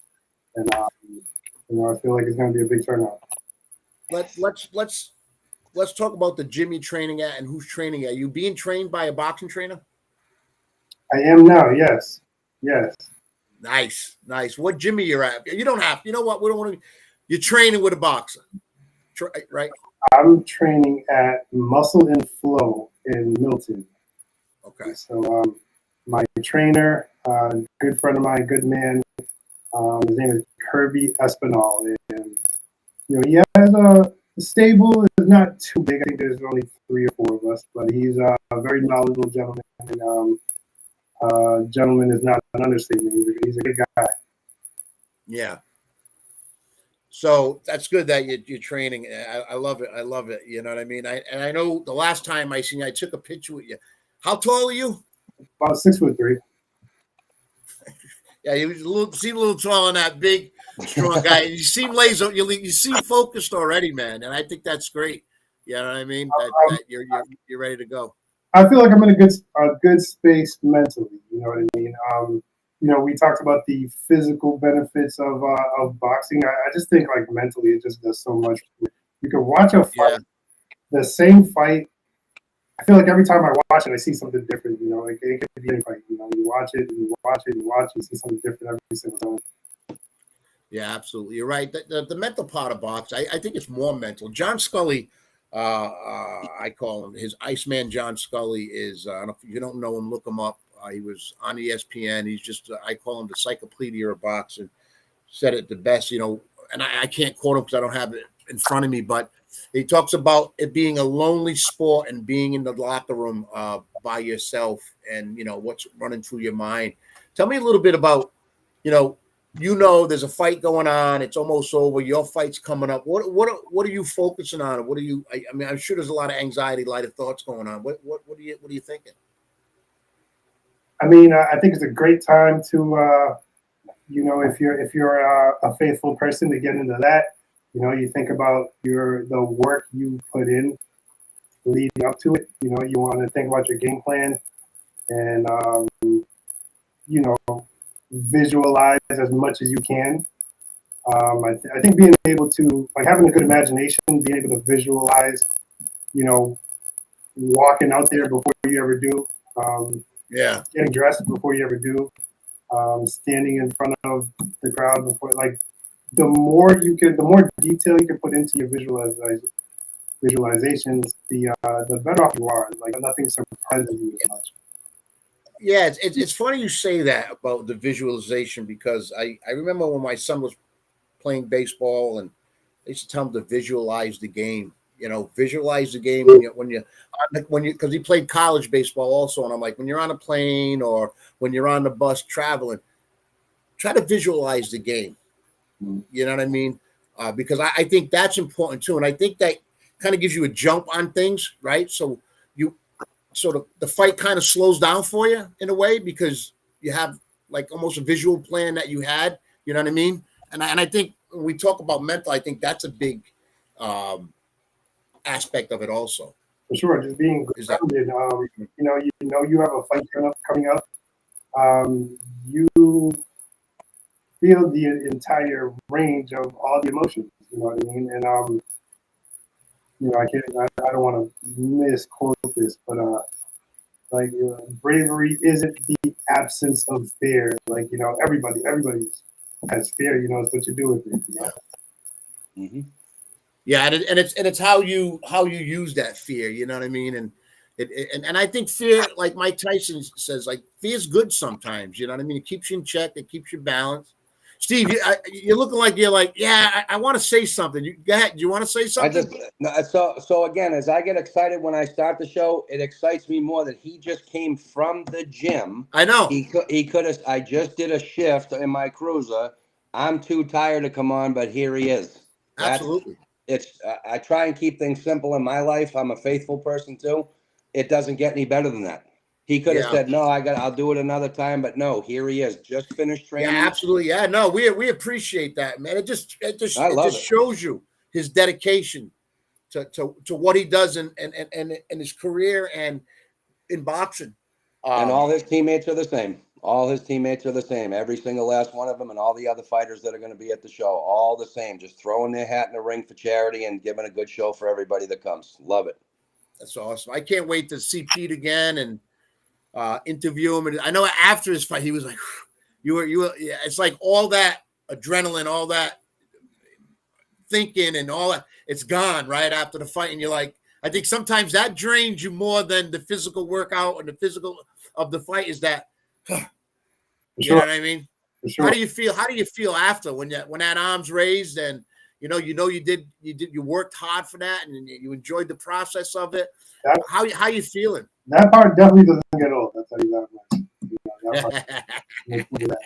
D: And I feel like it's going to be a big turnout.
A: Let's talk about the gym you're training at and who's training at. You being trained by a boxing trainer?
D: I am now. Yes.
A: Nice. What gym are you at? You don't have. You know what? We don't want to. You're training with a boxer, right?
D: I'm training at Muscle and Flow in Milton.
A: Okay.
D: So my trainer, good friend of mine, good man. His name is Kirby Espinal, and he has a stable. Is not too big. I think there's only 3 or 4 of us, but he's a very knowledgeable gentleman. And gentleman is not an understatement. He's a good guy.
A: Yeah. So that's good that you're training. I love it. You know what I mean? I know the last time I seen you, I took a picture with you. How tall are you?
D: About 6'3".
A: Yeah, you seem a little taller than that big, strong guy. You seem laser. You seem focused already, man. And I think that's great. You know what I mean? That you're ready to go.
D: I feel like I'm in a good space mentally. You know what I mean? We talked about the physical benefits of boxing. I just think like mentally, it just does so much. You can watch a fight, the same fight. I feel like every time I watch it, I see something different. Like it could be any fight. You watch it, and you watch it, and you watch it, you see something different every single time.
A: Yeah, absolutely. You're right. The mental part of box, I think it's more mental. John Scully, I call him his Iceman. John Scully is. I don't know if you don't know him, look him up. He was on ESPN. He's just. I call him the encyclopedia of boxing. Said it the best, and I can't quote him because I don't have it in front of me, but he talks about it being a lonely sport and being in the locker room by yourself, and what's running through your mind. Tell me a little bit about, there's a fight going on. It's almost over. Your fight's coming up. What are you focusing on? What are you? I mean, I'm sure there's a lot of anxiety, a lot of thoughts going on. What are you thinking?
D: I mean, I think it's a great time to, if you're a faithful person, to get into that. You think about the work you put in leading up to it. You want to think about your game plan and visualize as much as you can. I think being able to, like, having a good imagination, being able to visualize, walking out there before you ever do, getting dressed before you ever do, standing in front of the crowd before, like, the more detail you can put into your visualizations, the better off you are. Like, nothing surprises you as much.
A: Yeah, it's funny you say that about the visualization, because I remember when my son was playing baseball, and they used to tell him to visualize the game. Visualize the game when you because he played college baseball also, and I'm like, when you're on a plane or when you're on the bus traveling, try to visualize the game. You know what I mean? Because I think that's important too, and I think that kind of gives you a jump on things, right? So you sort of the fight kind of slows down for you in a way, because you have like almost a visual plan that you had. You know what I mean? And I think when we talk about mental, I think that's a big aspect of it also.
D: For sure, just being grounded. You have a fight coming up. You feel the entire range of all the emotions. You know what I mean? And I don't want to misquote this, but bravery isn't the absence of fear. Like, everybody has fear. It's what you do with it.
A: Mm-hmm. Yeah, and it's how you use that fear. You know what I mean? And and I think fear, like Mike Tyson says, like, fear is good sometimes. You know what I mean? It keeps you in check. It keeps you balanced. Steve, you're looking like you're like, yeah, I want to say something. Go ahead. Do you want to say something?
B: So again, as I get excited when I start the show, it excites me more that he just came from the gym.
A: I know.
B: He could have. I just did a shift in my cruiser. I'm too tired to come on, but here he is.
A: Absolutely.
B: I try and keep things simple in my life. I'm a faithful person too. It doesn't get any better than that. He could have said, no, I'll do it another time, but no, here he is. Just finished training.
A: Yeah, absolutely. Yeah, no, we appreciate that, man. It just shows you his dedication to what he does in his career and in boxing.
B: And all his teammates are the same. All his teammates are the same. Every single last one of them, and all the other fighters that are going to be at the show, all the same. Just throwing their hat in the ring for charity and giving a good show for everybody that comes. Love it.
A: That's awesome. I can't wait to see Pete again and interview him. And I know after his fight, he was like, you were. Yeah, it's like all that adrenaline, all that thinking, and all that. It's gone right after the fight, and you're like, I think sometimes that drains you more than the physical workout and the physical of the fight. Is that, you know what I mean? Sure. How do you feel? How do you feel after when that arm's raised and you worked hard for that and you enjoyed the process of it? How you feeling?
D: That part definitely doesn't get old. I'll tell you that much.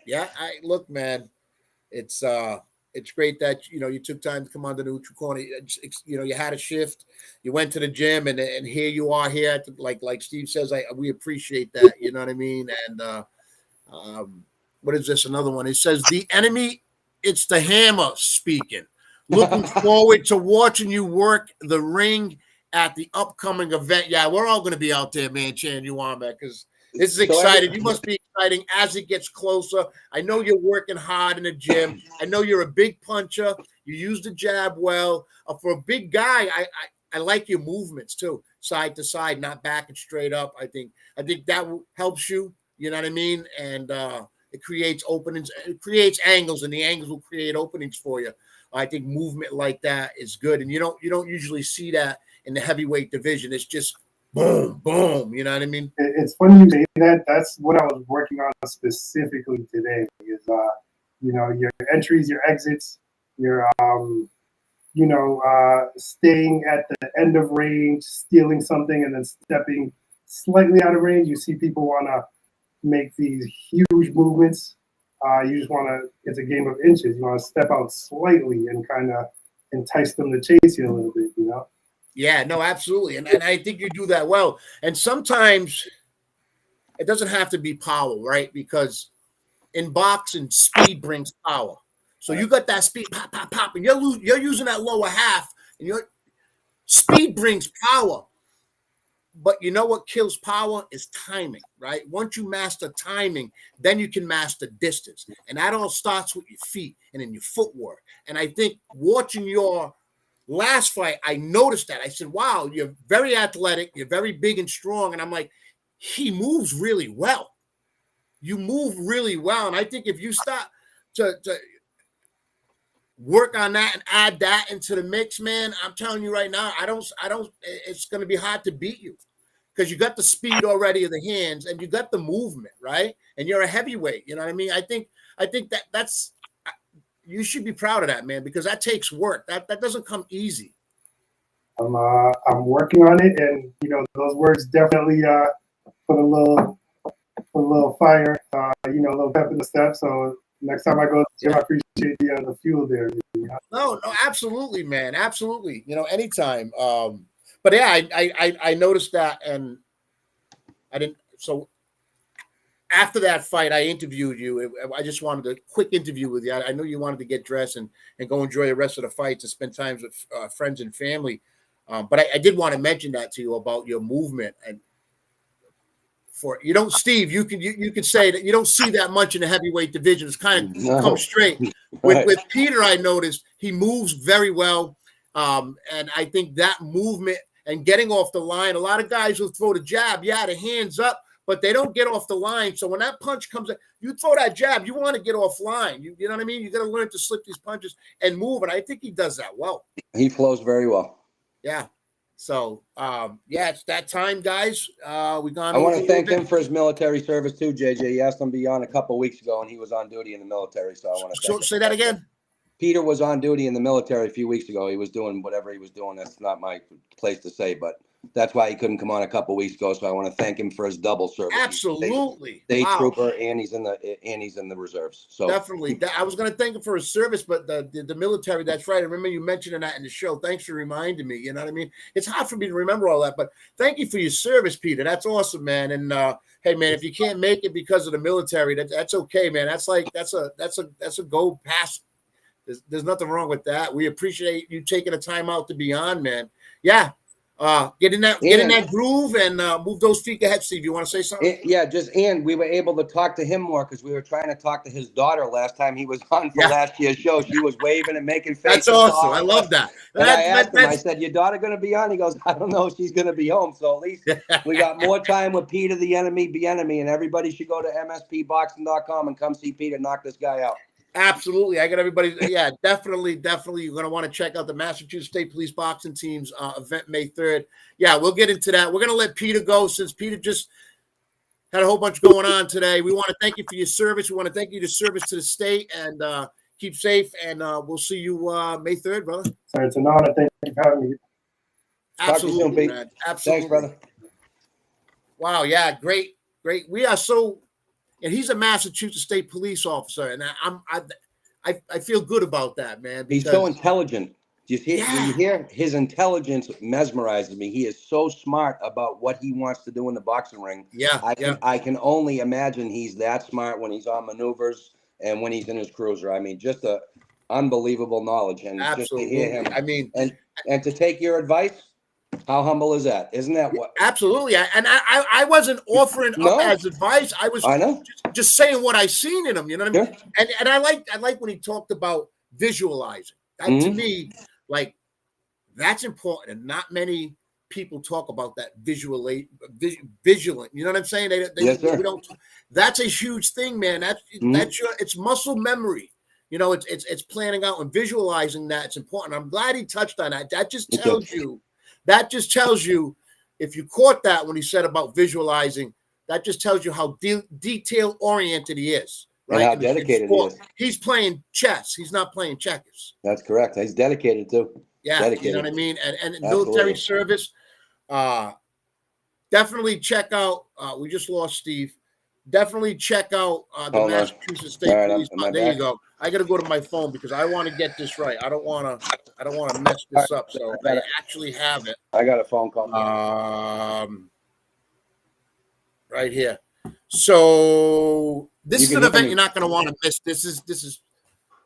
A: Yeah, look, man, it's great that you took time to come on the Neutral Corner. You had a shift, you went to the gym, and here you are here. Like Steve says, we appreciate that. You know what I mean? And what is this? Another one. It says the enemy. It's the hammer speaking. Looking forward to watching you work the ring at the upcoming event. Yeah, we're all going to be out there, man, cheering you on, man, because this is exciting. You must be exciting as it gets closer. I know you're working hard in the gym. I know you're a big puncher. You use the jab well. For a big guy, I like your movements too, side to side, not back and straight up. I think that helps you. You know what I mean? And It creates openings, it creates angles, and the angles will create openings for you. I think movement like that is good, and you don't usually see that in the heavyweight division. It's just boom, boom. You know what I mean?
D: It's funny you say that. That's what I was working on specifically today. Is your entries, your exits, your staying at the end of range, stealing something, and then stepping slightly out of range. You see people want to make these huge movements. You just want to, it's a game of inches. You want to step out slightly and kind of entice them to chase you a little bit,
A: Yeah, no, absolutely. And I think you do that well. And sometimes it doesn't have to be power, right? Because in boxing, speed brings power. So you got that speed, pop, pop, pop, and you're using that lower half, and your speed brings power. But you know what kills power is timing, right? Once you master timing, then you can master distance. And that all starts with your feet and in your footwork. And I think watching your last fight, I noticed that. I said, wow, you're very athletic, you're very big and strong. And I'm like, he moves really well. You move really well. And I think if you start to work on that and add that into the mix, man, I'm telling you right now, I don't, it's going to be hard to beat you because you got the speed already of the hands and you got the movement, right? And you're a heavyweight, you know what I mean? I think that's, you should be proud of that, man, because that takes work. That doesn't come easy.
D: I'm working on it, and those words definitely put a little fire, a little pep in the step. So next time I go to the gym, I appreciate the fuel there.
A: No, absolutely, man, absolutely. Anytime. But yeah, I noticed that, and I didn't. So after that fight, I interviewed you. I just wanted a quick interview with you. I know you wanted to get dressed and go enjoy the rest of the fights and spend time with friends and family. But I did want to mention that to you about your movement. And Steve, you can say that you don't see that much in the heavyweight division. It's kind of come straight. With Peter, I noticed he moves very well. And I think that movement and getting off the line, a lot of guys will throw the jab, the hands up, but they don't get off the line. So when that punch comes in, you throw that jab, you want to get off line. You know what I mean? You got to learn to slip these punches and move. And I think he does that well.
B: He flows very well.
A: Yeah. So, it's that time, guys. I
B: want to thank him for his military service too, JJ. He asked him to be on a couple of weeks ago, and he was on duty in the military. So I want to
A: say that again.
B: Peter was on duty in the military a few weeks ago. He was doing whatever he was doing. That's not my place to say, but that's why he couldn't come on a couple of weeks ago. So I want to thank him for his double service.
A: Absolutely,
B: state trooper, and he's in the reserves. So
A: definitely, I was going to thank him for his service, but the military. That's right. I remember you mentioning that in the show. Thanks for reminding me. You know what I mean? It's hard for me to remember all that, but thank you for your service, Peter. That's awesome, man. And hey, man, if you can't make it because of the military, that's okay, man. That's a go past. There's nothing wrong with that. We appreciate you taking the time out to be on, man. Yeah. Get in that groove and move those feet ahead. Steve, you want to say something?
B: And we were able to talk to him more because we were trying to talk to his daughter last time he was on for last year's show. She was waving and making faces.
A: That's awesome. I love that.
B: And I asked him, I said, your daughter going to be on? He goes, I don't know. She's going to be home. So at least we got more time with Peter, the enemy, and everybody should go to mspboxing.com and come see Peter knock this guy out.
A: Absolutely. I got everybody. Yeah, definitely. You're going to want to check out the Massachusetts State Police Boxing Team's event May 3rd. Yeah, we'll get into that. We're going to let Peter go since Peter just had a whole bunch going on today. We want to thank you for your service. We want to thank you for your service to the state, and keep safe. And we'll see you May 3rd, brother.
D: So it's an honor. Thank you for having me.
A: Absolutely, man. Absolutely.
B: Thanks, brother.
A: Wow. Yeah. Great. We are so. And he's a Massachusetts State police officer, and I feel good about that, man.
B: He's so intelligent. You hear his intelligence mesmerizes me. He is so smart about what he wants to do in the boxing ring. I can only imagine he's that smart when he's on maneuvers and when he's in his cruiser. I mean, just a unbelievable knowledge, and just to hear him. I mean, and to take your advice. How humble is that? Isn't that what?
A: Absolutely. I wasn't offering up as advice. I was just saying what I seen in him. You know what I mean? Yeah. And I like when he talked about visualizing. That to me, like, that's important. And not many people talk about that vigilant. You know what I'm saying?
B: Yes, sir.
A: We don't. That's a huge thing, man. That's it's muscle memory. You know, it's planning out and visualizing that. It's important. I'm glad he touched on that. That just tells you, if you caught that when he said about visualizing, that just tells you how detail oriented he is. Right?
B: And how dedicated he is.
A: He's playing chess. He's not playing checkers.
B: That's correct. He's dedicated too.
A: Yeah,
B: dedicated.
A: You know what I mean? And military service, definitely check out. We just lost Steve. Definitely check out the Massachusetts State Police. There you go. I got to go to my phone because I want to get this right. I don't want to mess this up. So I actually have it.
B: I got a phone call.
A: Right here. So this is an event you're not going to want to miss. This is.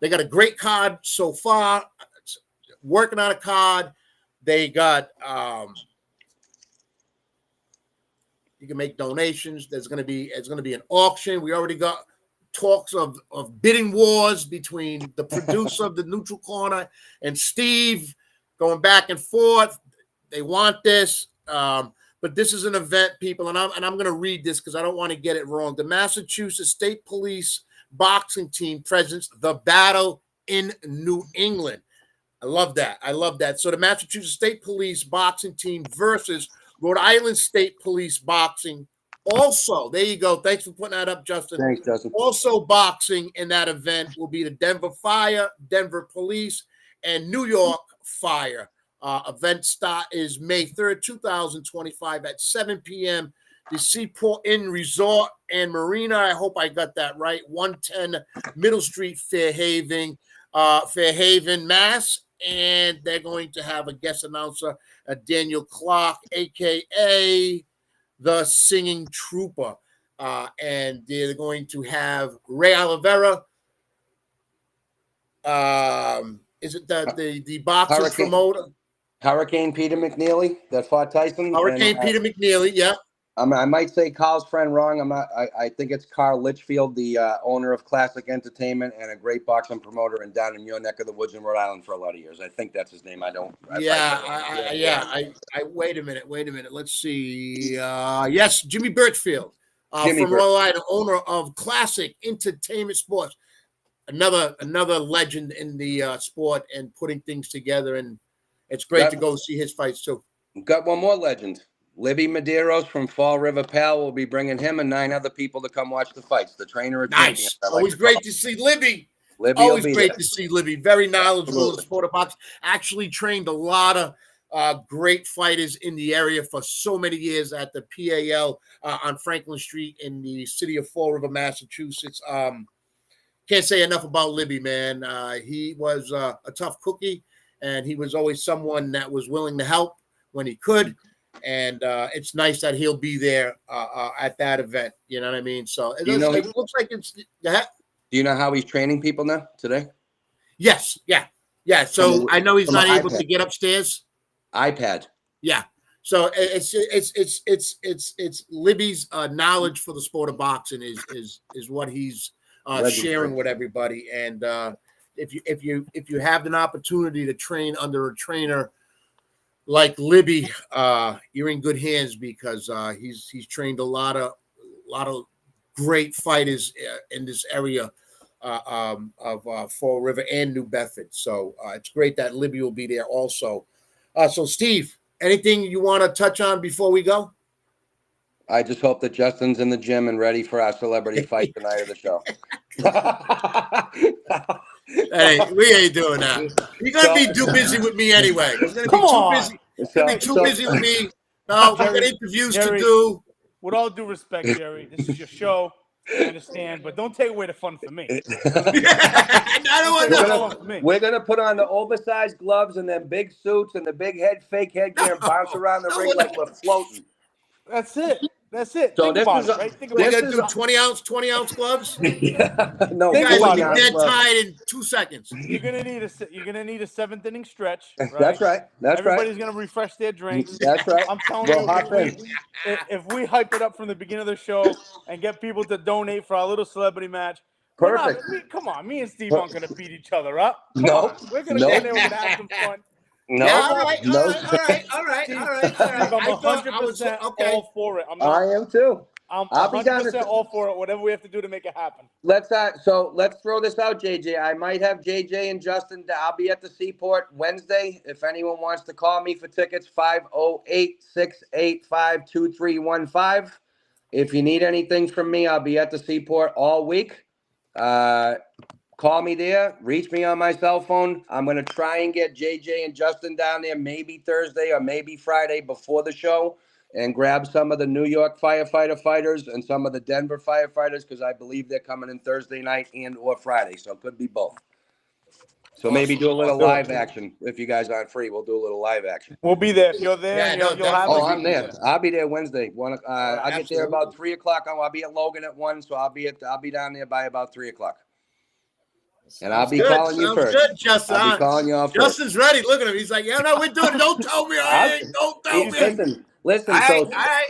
A: They got a great card so far. Working on a card. They got. You can make donations. It's going to be an auction. We already got talks of bidding wars between the producer of the Neutral Corner and Steve, going back and forth. They want this, but this is an event, people, and I'm going to read this because I don't want to get it wrong. The Massachusetts State Police boxing team presents the battle in New England. I love that. So the Massachusetts State Police boxing team versus Rhode Island State Police boxing. Also, there you go. Thanks for putting that up, Justin.
B: Thanks, Justin.
A: Also boxing in that event will be the Denver Fire, Denver Police, and New York Fire. Event start is May 3rd, 2025 at 7 p.m. The Seaport Inn Resort and Marina. I hope I got that right. 110 Middle Street, Fairhaven, Mass. And they're going to have a guest announcer, Daniel Clark, a.k.a. the Singing Trooper. And they're going to have Ray Oliveira. Is it the boxer promoter?
B: Hurricane Peter McNeely that fought Tyson.
A: Peter McNeely, yeah.
B: I might say Carl's friend wrong. I'm not. I think it's Carl Litchfield, the owner of Classic Entertainment and a great boxing promoter, and down in your neck of the woods in Rhode Island for a lot of years. I think that's his name. I wait a minute. Let's see. Yes, Jimmy Birchfield from Rhode Island, owner of Classic Entertainment Sports. Another legend in the sport and putting things together, and it's great to go see his fights too. Got one more legend. Libby Medeiros from Fall River Pal will be bringing him and 9 other people to come watch the fights. The trainer of champions. Always great to see Libby. Always great to see Libby. Very knowledgeable in the sport of boxing. Actually trained a lot of great fighters in the area for so many years at the PAL on Franklin Street in the city of Fall River, Massachusetts. Can't say enough about Libby, man. He was a tough cookie, and he was always someone that was willing to help when he could. And it's nice that he'll be there at that event. You know what I mean? So it looks like it's. Do you know how he's training people now today? Yes. Yeah. So I know he's not able to get upstairs. iPad. Yeah. So it's Libby's knowledge for the sport of boxing is what he's sharing with everybody. And if you have an opportunity to train under a trainer like Libby, you're in good hands because he's trained a lot of great fighters in this area of Fall River and New Bedford. So it's great that Libby will be there also. So Steve, anything you want to touch on before we go? I just hope that Justin's in the gym and ready for our celebrity fight tonight of the show. Hey, we ain't doing that. You're gonna be too busy with me anyway. You're gonna be too busy with me. No, we got interviews to do.
C: With all due respect, Jerry, this is your show. I understand, but don't take away the fun for me.
B: We're gonna put on the oversized gloves and then big suits and the big fake headgear and bounce around the ring like we're floating.
C: That's it.
B: So we're gonna do 20-ounce gloves. No,
A: you guys will be dead tired in 2 seconds.
C: You're gonna need a 7th inning stretch. Right?
B: That's right.
C: Everybody's gonna refresh their drinks.
B: That's right.
C: I'm telling you, if we hype it up from the beginning of the show and get people to donate for our little celebrity match.
B: Perfect.
C: Come on, me and Steve aren't gonna beat each other up.
B: No,
C: we're gonna go there. We're gonna have some fun.
B: No,
A: Yeah, all right, all
B: no.
A: right, all right, all right, all right, all right.
C: Steve, I'm
A: I thought I was
C: 100%
A: okay.
C: all for it.
B: I am too.
C: I'm
B: I'll be down
C: 100% all for it. Whatever we have to do to make it happen.
B: Let's throw this out, JJ. I might have JJ and Justin. I'll be at the Seaport Wednesday. If anyone wants to call me for tickets, 508-685-2315. If you need anything from me, I'll be at the Seaport all week. Call me there. Reach me on my cell phone. I'm going to try and get JJ and Justin down there maybe Thursday or maybe Friday before the show and grab some of the New York firefighter fighters and some of the Denver firefighters because I believe they're coming in Thursday night and or Friday. So it could be both. So maybe
A: Awesome.
B: do a little
C: Awesome.
B: live action. If you guys aren't free, we'll do a little live action.
C: We'll be there. If you're there,
A: Yeah,
C: and
A: no,
C: you'll have
A: definitely.
C: us.
B: Oh,
C: we'll
B: I'm
C: be
B: there. I'll be there Wednesday. I'll get there about
A: Absolutely.
B: 3:00. I'll be at Logan at 1, so I'll be down there by about 3:00. And I'll
A: Sounds
B: be
A: good.
B: calling you
A: Sounds
B: first.
A: good, Justin.
B: I'll be calling you all first.
A: Justin's ready. Look at him. He's like, yeah, no, we're doing it. Don't tell me I ain't. Don't tell me.
B: Listen.
A: All right,
B: So,
A: all right.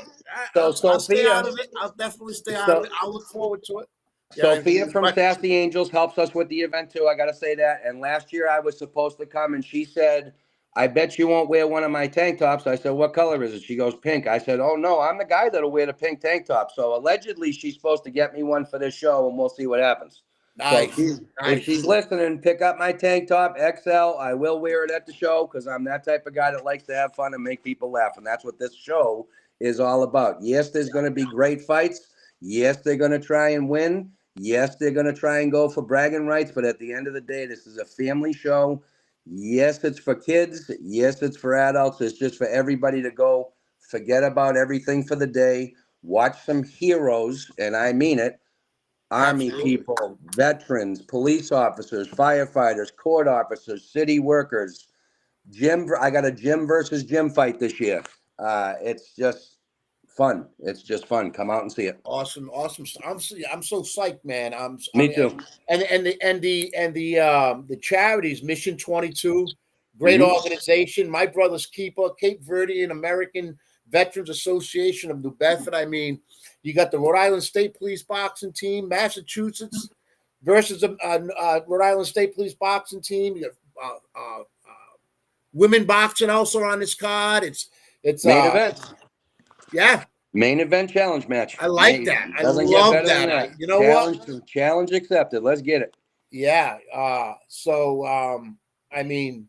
B: so
A: I'll stay
B: Sophia,
A: out of it. I'll definitely stay out of it. I'll look forward to it.
B: Sophia from
A: but-
B: Sassy Angels helps us with the event too. I got to say that. And last year I was supposed to come, and she said, "I bet you won't wear one of my tank tops." I said, "What color is it?" She goes, "Pink." I said, "Oh no, I'm the guy that'll wear the pink tank top." So allegedly she's supposed to get me one for this show, and we'll see what happens.
A: Nice.
B: So if she's listening, pick up my tank top XL. I will wear it at the show because I'm that type of guy that likes to have fun and make people laugh. And that's what this show is all about. Yes, there's going to be great fights. Yes, they're going to try and win. Yes, they're going to try and go for bragging rights. But at the end of the day, this is a family show. Yes, it's for kids. Yes, it's for adults. It's just for everybody to go forget about everything for the day. Watch some heroes, and I mean it. Army people, veterans, police officers, firefighters, court officers, city workers, gym. I got a gym versus gym fight this year. It's just fun. It's just fun. Come out and see it.
A: Awesome. I'm so psyched, man.
B: Me too.
A: And the charities, Mission 22, great
B: Mhm.
A: organization. My brother's keeper, Cape Verdean American Veterans Association of New Bedford. I mean, you got the Rhode Island State Police boxing team, Massachusetts versus Rhode Island State Police boxing team. You got women boxing also on this card. It's
B: Main event.
A: Yeah.
B: Main event challenge match.
A: I like that. I
B: Doesn't
A: love
B: get better than
A: that.
B: that.
A: You know what?
B: Challenge accepted. Let's get it.
A: Yeah. I mean,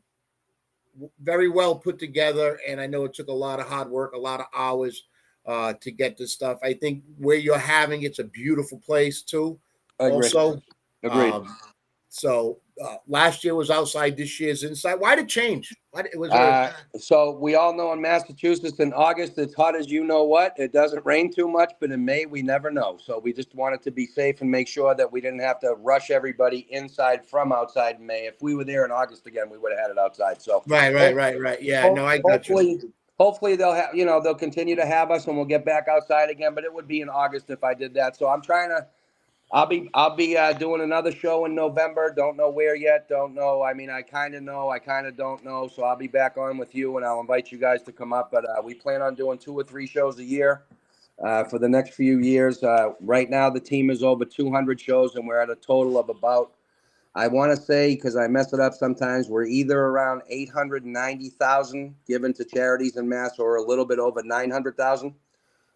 A: very well put together, and I know it took a lot of hard work, a lot of hours to get this stuff. I think where you're having it's a beautiful place too.
B: Agreed.
A: Also,
B: Agreed.
A: Last year was outside. This year's inside. Why did it change?
B: So we all know in Massachusetts in August it's hot as you know what. It doesn't rain too much, but in May we never know. So we just wanted to be safe and make sure that we didn't have to rush everybody inside from outside in May. If we were there in August again, we would have had it outside. So
A: right. Yeah, no, I got you.
B: Hopefully they'll have, they'll continue to have us and we'll get back outside again. But it would be in August if I did that. So I'm trying to. I'll be doing another show in November. Don't know where yet. Don't know. I mean, I kind of know. I kind of don't know. So I'll be back on with you, and I'll invite you guys to come up. But we plan on doing 2 or 3 shows a year for the next few years. Right now, the team is over 200 shows, and we're at a total of about, I want to say, because I mess it up sometimes, we're either around 890,000 given to charities in Mass or a little bit over 900,000.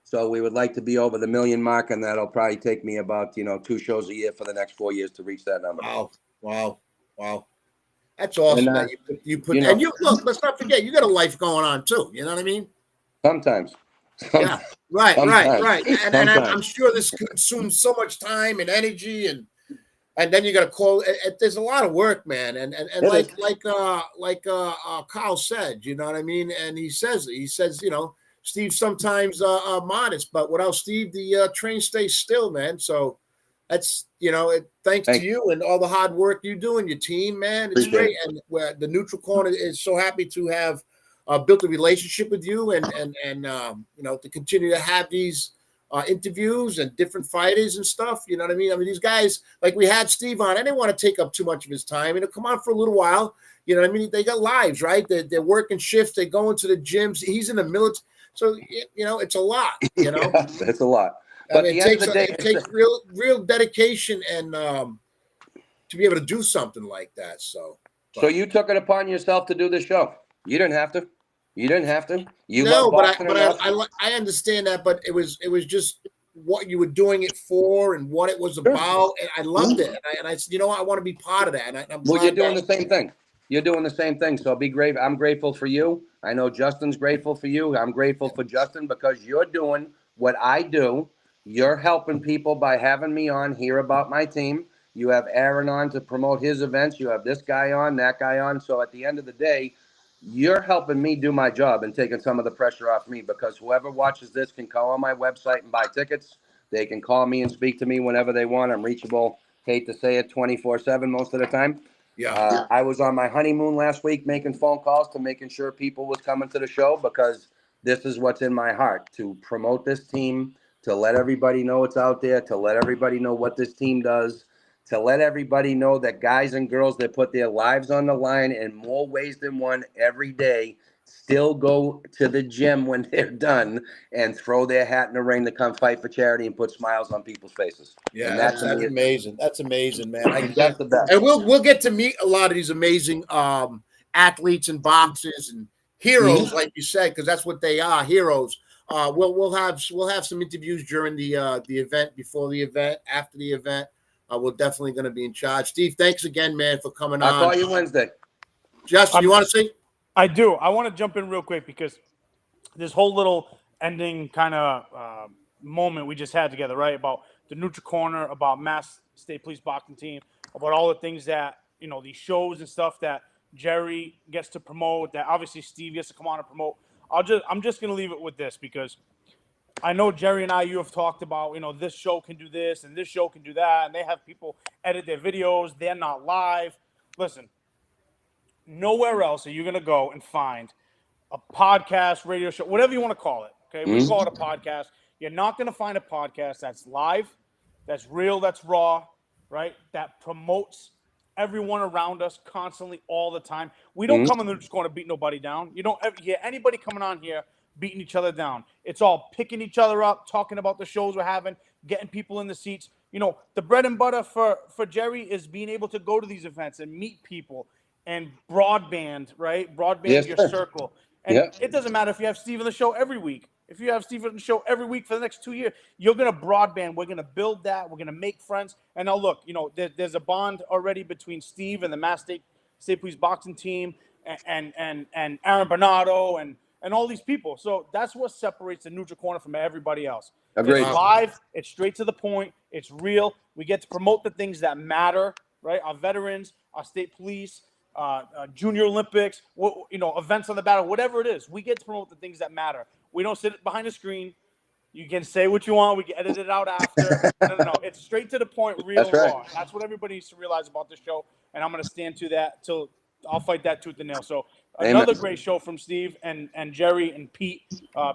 B: So we would like to be over the 1 million mark, and that'll probably take me about 2 shows a year for the next 4 years to reach that number.
A: Wow. That's awesome.
B: And,
A: you put and you look. Let's not forget, you got a life going on too. You know what I mean?
B: Sometimes.
A: Yeah. Right. And I'm sure this consumes so much time and energy, and then you got to call. There's a lot of work, man. And like Carl said, you know what I mean? And he says, Steve sometimes modest, but without Steve, the train stays still, man. So that's thanks to you and all the hard work you do and your team, man. It's great, and the Neutral Corner is so happy to have built a relationship with you, and to continue to have these interviews and different fighters and stuff. You know what I mean? I mean, these guys, like we had Steve on, I didn't want to take up too much of his time. Come on for a little while. You know what I mean? They got lives, right? They're working shifts. They go into the gyms. He's in the military. So, it's a lot,
B: Yeah, it's a lot. But
A: it takes real dedication and to be able to do something like that. So
B: you took it upon yourself to do the show. You didn't have to. You didn't have to. You
A: No,
B: love
A: but
B: boxing enough.
A: I understand that, but it was just what you were doing it for and what it was about, and I loved it. And I said, you know what, I want to be part of that. And I'm
B: Well, you're
A: glad
B: doing
A: that
B: the same thing. You're doing the same thing. So be great. I'm grateful for you. I know Justin's grateful for you. I'm grateful for Justin because you're doing what I do. You're helping people by having me on here about my team. You have Aaron on to promote his events. You have this guy on, that guy on. So at the end of the day, you're helping me do my job and taking some of the pressure off me because whoever watches this can call on my website and buy tickets. They can call me and speak to me whenever they want. I'm reachable, hate to say it, 24/7 most of the time.
A: yeah.
B: I was on my honeymoon last week making phone calls to making sure people was coming to the show because this is what's in my heart, to promote this team, to let everybody know it's out there, to let everybody know what this team does, to let everybody know that guys and girls that put their lives on the line in more ways than one every day still go to the gym when they're done and throw their hat in the ring to come fight for charity and put smiles on people's faces.
A: Yeah,
B: And
A: that's amazing. That's amazing, man.
B: that's the best.
A: And we'll get to meet a lot of these amazing athletes and boxers and heroes, like you said, because that's what they are, heroes. We'll have some interviews during the event, before the event, after the event. We're definitely going to be in charge. Steve, thanks again, man, for coming
B: I'll
A: on.
B: call you Wednesday.
A: Justin, you want to say?
C: I do. I want to jump in real quick because this whole little ending kind of moment we just had together, right? About the Neutral Corner, about Mass State Police boxing team, about all the things that, these shows and stuff that Jerry gets to promote, that obviously Steve gets to come on and promote. I'm just gonna leave it with this because I know Jerry and you have talked about, this show can do this and this show can do that, and they have people edit their videos. They're not live. Listen, nowhere else are you gonna go and find a podcast, radio show, whatever you want to call it. Okay, we call it a podcast. You're not going to find a podcast that's live, that's real, that's raw, right? That promotes everyone around us constantly, all the time. We don't come in there just going to beat nobody down. You don't ever hear anybody coming on here beating each other down. It's all picking each other up, talking about the shows we're having, getting people in the seats. The bread and butter for Jerry is being able to go to these events and meet people and broadband, right? Broadband your circle. And it doesn't matter if you have Steve on the show every week. If you have Steve on the show every week for the next 2 years, you're going to broadband. We're going to build that. We're going to make friends. And now look, there's a bond already between Steve and the Mass State Police boxing team and Aaron Bernardo and all these people. So that's what separates the Neutral Corner from everybody else.
B: Agreed.
C: It's live. It's straight to the point. It's real. We get to promote the things that matter, right? Our veterans, our state police, Junior Olympics, events on the battle, whatever it is. We get to promote the things that matter. We don't sit behind a screen. You can say what you want. We can edit it out after. No. It's straight to the point, real
B: That's right.
C: raw. That's what everybody needs to realize about this show, and I'm going to stand to that till I'll fight that tooth and nail. So another great show from Steve and Jerry and Pete.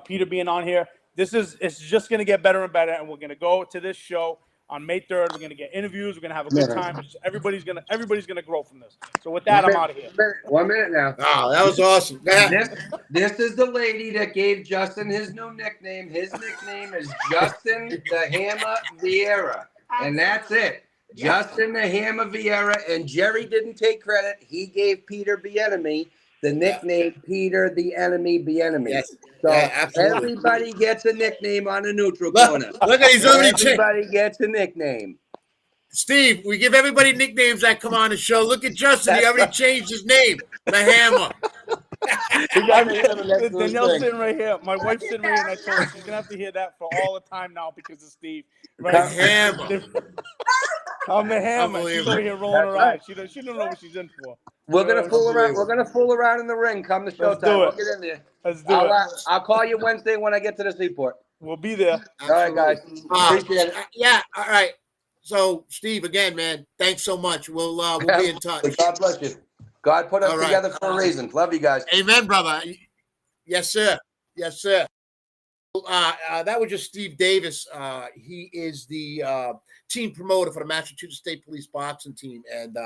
C: Peter being on here. It's just going to get better and better, and we're going to go to this show on May 3rd. We're going to get interviews. We're going to have a good time. Everybody's going to grow from this. So with that, I'm out of here.
B: 1 minute now.
A: Oh, that was awesome.
B: This is the lady that gave Justin his new nickname. His nickname is Justin the Hammer Vieira. And that's it. Justin the Hammer Vieira. And Jerry didn't take credit. He gave Peter Bienemy the nickname Peter the Enemy Bienemy.
A: Yes.
B: So
A: Absolutely.
B: everybody gets a nickname on the Neutral Corner.
A: Look at he's already changed.
B: Everybody gets a nickname.
A: Steve, we give everybody nicknames that come on the show. Look at Justin. He already changed his name. The Hammer.
C: Danielle's sitting right here. My wife's sitting right here, and I told her she's going to have to hear that for all the time now because of Steve. Right?
A: The Hammer.
C: I'm the Hammer. She's over here rolling her eyes. She don't know what she's in for.
B: We're gonna fool around. We're gonna fool around in the ring. Come to showtime. We'll get in there.
C: Let's do it.
B: I'll call you Wednesday when I get to the seaport.
C: We'll be there.
B: All right, guys. Appreciate it.
A: Yeah. All right. So, Steve, again, man, thanks so much. We'll be in touch.
B: God bless you. God put us together for a reason. Love you guys.
A: Amen, brother. Yes, sir. Yes, sir. That was just Steve Davis. He is the team promoter for the Massachusetts State Police boxing team, and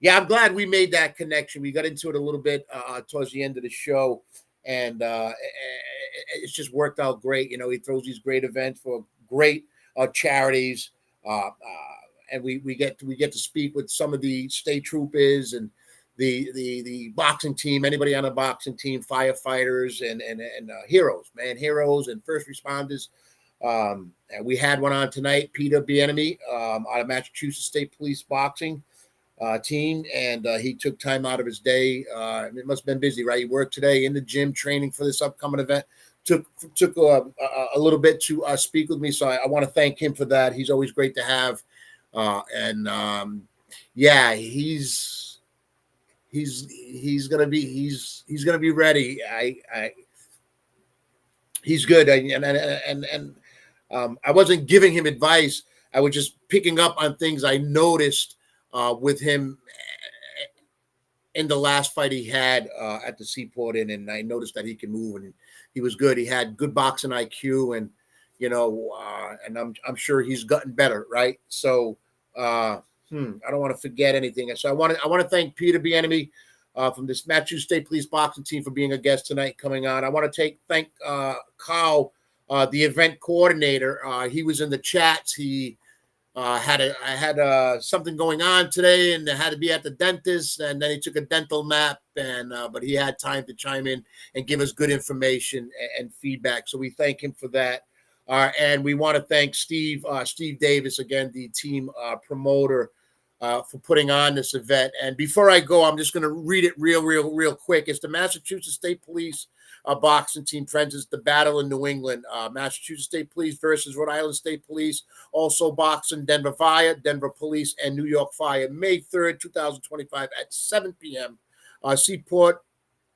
A: yeah, I'm glad we made that connection. We got into it a little bit towards the end of the show, and it's just worked out great. He throws these great events for great charities, and we get to speak with some of the state troopers and the boxing team, anybody on the boxing team, firefighters and heroes, heroes and first responders. And we had one on tonight, Peter Bienemy, out of Massachusetts State Police boxing team, and he took time out of his day. It must have been busy, right? He worked today in the gym training for this upcoming event. Took a little bit to speak with me, so I want to thank him for that. He's always great to have, yeah, he's gonna be ready. He's good, and I wasn't giving him advice. I was just picking up on things I noticed with him in the last fight he had at the Seaport Inn, and I noticed that he can move, and he was good. He had good boxing IQ, and and I'm sure he's gotten better, right? So I don't want to forget anything. So I want to thank Peter Bienemy from this Massachusetts State Police boxing team for being a guest tonight, coming on. I want to thank Carl, the event coordinator. He was in the chats. He I had something going on today and had to be at the dentist, and then he took a dental nap, and but he had time to chime in and give us good information and feedback. So we thank him for that. And we want to thank Steve Davis, again, the team promoter, for putting on this event. And before I go, I'm just going to read it real quick. It's the Massachusetts State Police boxing team presents the battle in New England. Massachusetts State Police versus Rhode Island State Police. Also boxing Denver Fire, Denver Police, and New York Fire. May 3rd, 2025 at 7 p.m. Seaport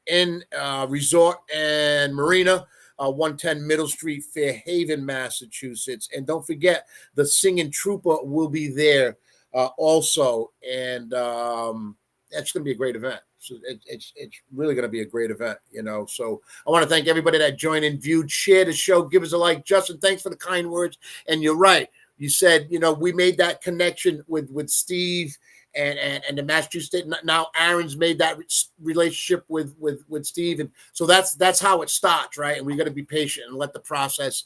A: Inn Resort and Marina. 110 Middle Street, Fairhaven, Massachusetts. And don't forget, the Singing Trooper will be there also. And that's going to be a great event. So it's really going to be a great event, So I want to thank everybody that joined in, viewed, shared the show, give us a like. Justin, thanks for the kind words. And you're right. You said, we made that connection with Steve and the Massachusetts State. Now Aaron's made that relationship with Steve, and so that's how it starts, right? And we got to be patient and let the process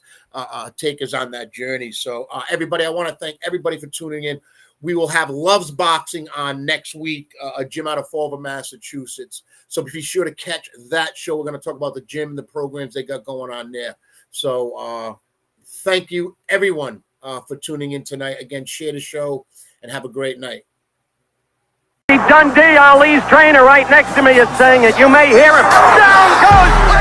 A: take us on that journey. So everybody, I want to thank everybody for tuning in. We will have Loves Boxing on next week, a gym out of Fall River, Massachusetts. So be sure to catch that show. We're going to talk about the gym and the programs they got going on there. So thank you, everyone, for tuning in tonight. Again, share the show and have a great night.
E: Dundee, Ali's trainer, right next to me is saying it. You may hear him. Down goes